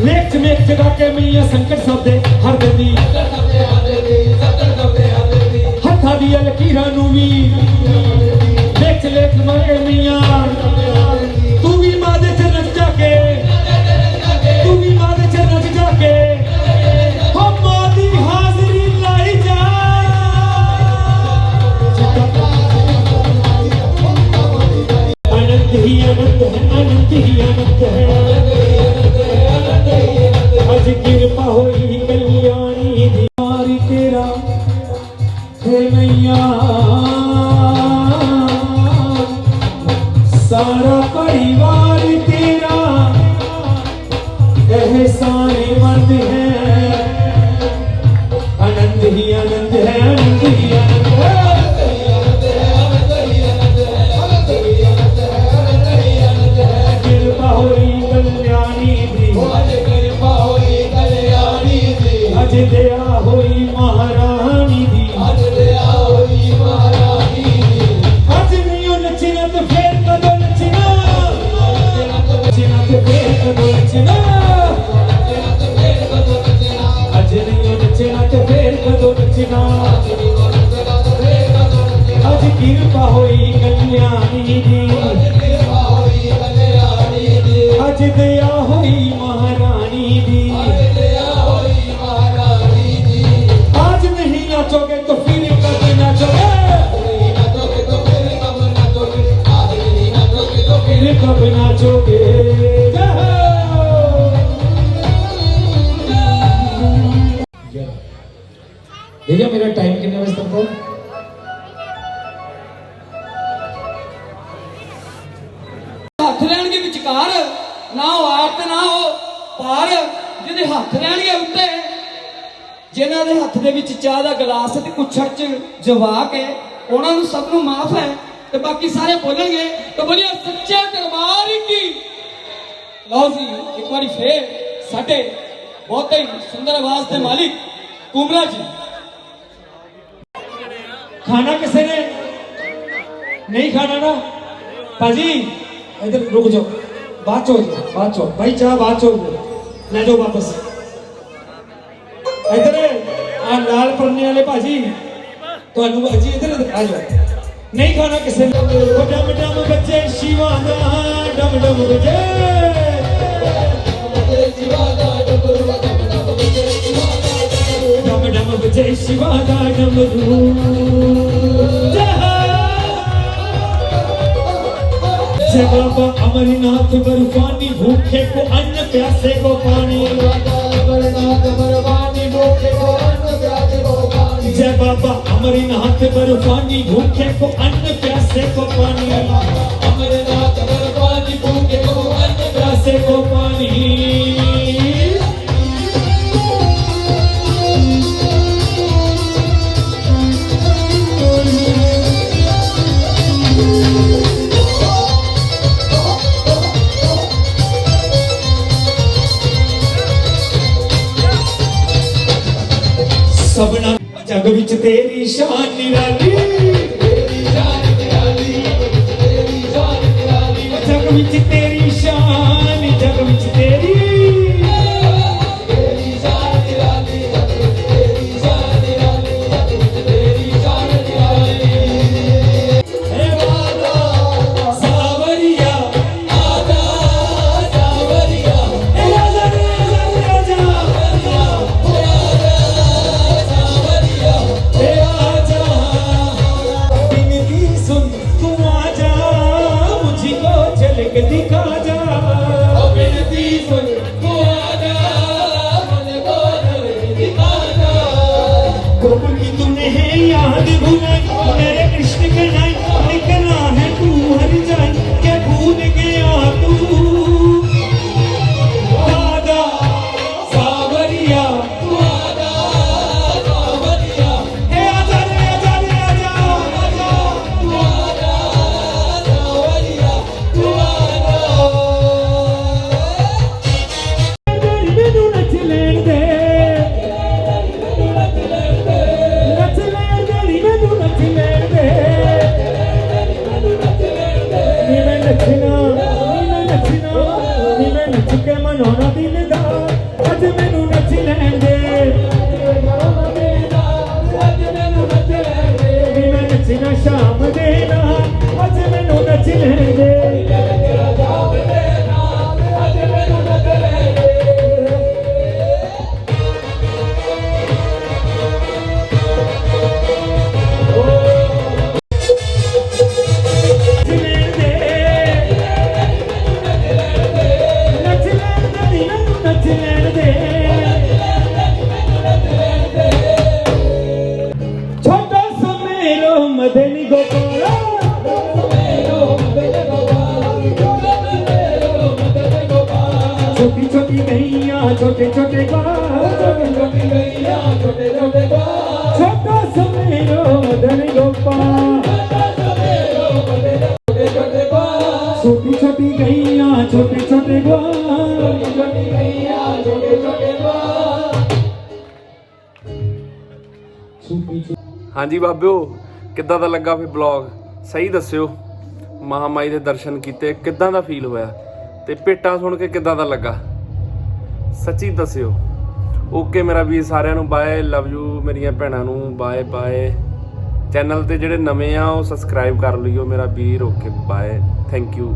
मेक जगा के मियां संकट सौदे हर देती हथा दी लकीरां नूं भी मेक लेख मारे मियां तू भी मां दे चरण जाके तू भी मां दे चरण जाके हो मां दी हाज़री लाई जा अनंत ही अनंत है अनंत ही अनंत है अज कृपा होई कल्याणी दीवारी तेरा हे मैया सारा परिवार तेरा एहसाने मंद है अनंत ही अनंत है अनंत ही अनंत है कृपा होई कल्याणी दी अज दया होई महारानी दी अज नहीं नचना तो फिर कदों नचना नचना तो फिर कदों नचना अज नहीं नचना तो फिर कदों नचना अज कृपा होई कल्याणी दी अज दया होई महारानी दी आज नहीं नाचोगे तो फिर कब नाचोगे फिर कब नाचोगे भैया मेरा टाइम कितने बजे तक हो
ਹੱਥ ਲੈਣਗੇ ਵਿਚਕਾਰ ਨਾ ਉਹ ਆਰ ਤੇ ਨਾ ਉਹ ਪਾਰ ਜਿਹਦੇ ਹੱਥ ਲੈਣਗੇ ਉੱਤੇ ਜਿਨ੍ਹਾਂ ਦੇ ਹੱਥ ਦੇ ਵਿੱਚ ਚਾਹ ਦਾ ਗਲਾਸ ਤੇ ਕੁੱਛੜ ਚ ਜਵਾਕ ਹੈ ਉਹਨਾਂ ਨੂੰ ਸਭ ਨੂੰ ਮਾਫ ਹੈ ਤੇ ਬਾਕੀ ਸਾਰੇ ਬੋਲਣਗੇ ਤੇ ਬੋਲਿਓ ਸੱਚੇ ਦਰਬਾਰ ਕੀ ਲਓ ਜੀ ਇੱਕ ਵਾਰੀ ਫੇਰ ਸਾਡੇ ਬਹੁਤ ਹੀ ਸੁੰਦਰ ਆਵਾਜ਼ ਦੇ ਮਾਲਿਕ ਕੁਮਰਾ ਜੀ
खाना किसी ने नहीं खाना ना पाजी इधर रुक जाओ बात चो भाई चाह बात चो ले जाओ वापस इधर आ लाल परने वाले भाजी तो भाजी इधर आ जाओ नहीं खाना किसी ने डम डम बजे शिवाना डम डम बजे डम डम बजे शिवाना डमरू जय बाबा अमरनाथ बर्फानी भूखे को अन्न प्यासे को पानी जय बाबा अमरनाथ बर्फानी भूखे को अन्न प्यासे को पानी अमरनाथ बर्फानी भूखे को अन्न प्यासे को पानी सबना जग विच तेरी शान निराली जग विच तेरी शान जग विच तेरी दिखा जा ओ बेनती सुन तू आजा मन को दिखा जा गोकुल की तूने है याद भुलाई मेरे कृष्ण के नाई निकला है तू हर जाए क्या भूल गया तू आजा सावरिया तू आजा सावरिया हे आजा रे आजा रे आजा आजा तू आजा सावरिया तू आजा ਮੈਨੂੰ ਨੱਚ ਲੈਣ ਦੇ ਨੱਚ ਲੈਣ ਦੇ ਨੀ ਮੈਨੂੰ ਨੱਚ ਲੈਣ ਦੇ ਨੀ ਮੈਂ ਨੱਚਣਾ ਨੀ ਮੈਂ ਨੱਚ ਕੇ ਮਨਾਉਣਾ ਦਿਲ ਦਾ ਅੱਜ ਮੈਨੂੰ ਨੱਚ ਲੈਣ ਦੇ ਨੀ ਮੈਂ ਨੱਚਣਾ ਸ਼ਾਮ ਦੇ ਨਾਲ ਅੱਜ ਮੈਨੂੰ ਨੱਚ ਲੈਣ ਦੇ छोटा सा मेरो मदनी गोपाला छोटी छोटी गैया छोटे छोटे छोटा सा मेरो मदनी गोपाल छोटी छोटी गैया छोटे छोटे
ਹਾਂਜੀ ਬਾਬਿਓ, ਕਿੱਦਾਂ ਦਾ ਲੱਗਾ ਫਿਰ ਬਲੌਗ? ਸਹੀ ਦੱਸਿਓ। ਮਹਾਮਾਈ ਦੇ ਦਰਸ਼ਨ ਕੀਤੇ ਕਿੱਦਾਂ ਦਾ ਫੀਲ ਹੋਇਆ ਤੇ ਭੇਟਾਂ ਸੁਣ ਕੇ ਕਿੱਦਾਂ ਦਾ ਲੱਗਾ? ਸੱਚੀ ਦੱਸਿਓ। ਓਕੇ ਮੇਰਾ ਵੀਰ, ਸਾਰਿਆਂ ਨੂੰ ਬਾਏ, ਲਵ ਯੂ ਮੇਰੀਆਂ ਭੈਣਾਂ ਨੂੰ, ਬਾਏ ਬਾਏ। ਚੈਨਲ ਤੇ ਜਿਹੜੇ ਨਵੇਂ ਆ ਉਹ ਸਬਸਕ੍ਰਾਈਬ ਕਰ ਲਿਓ ਮੇਰਾ ਵੀਰ। Okay bye, thank you.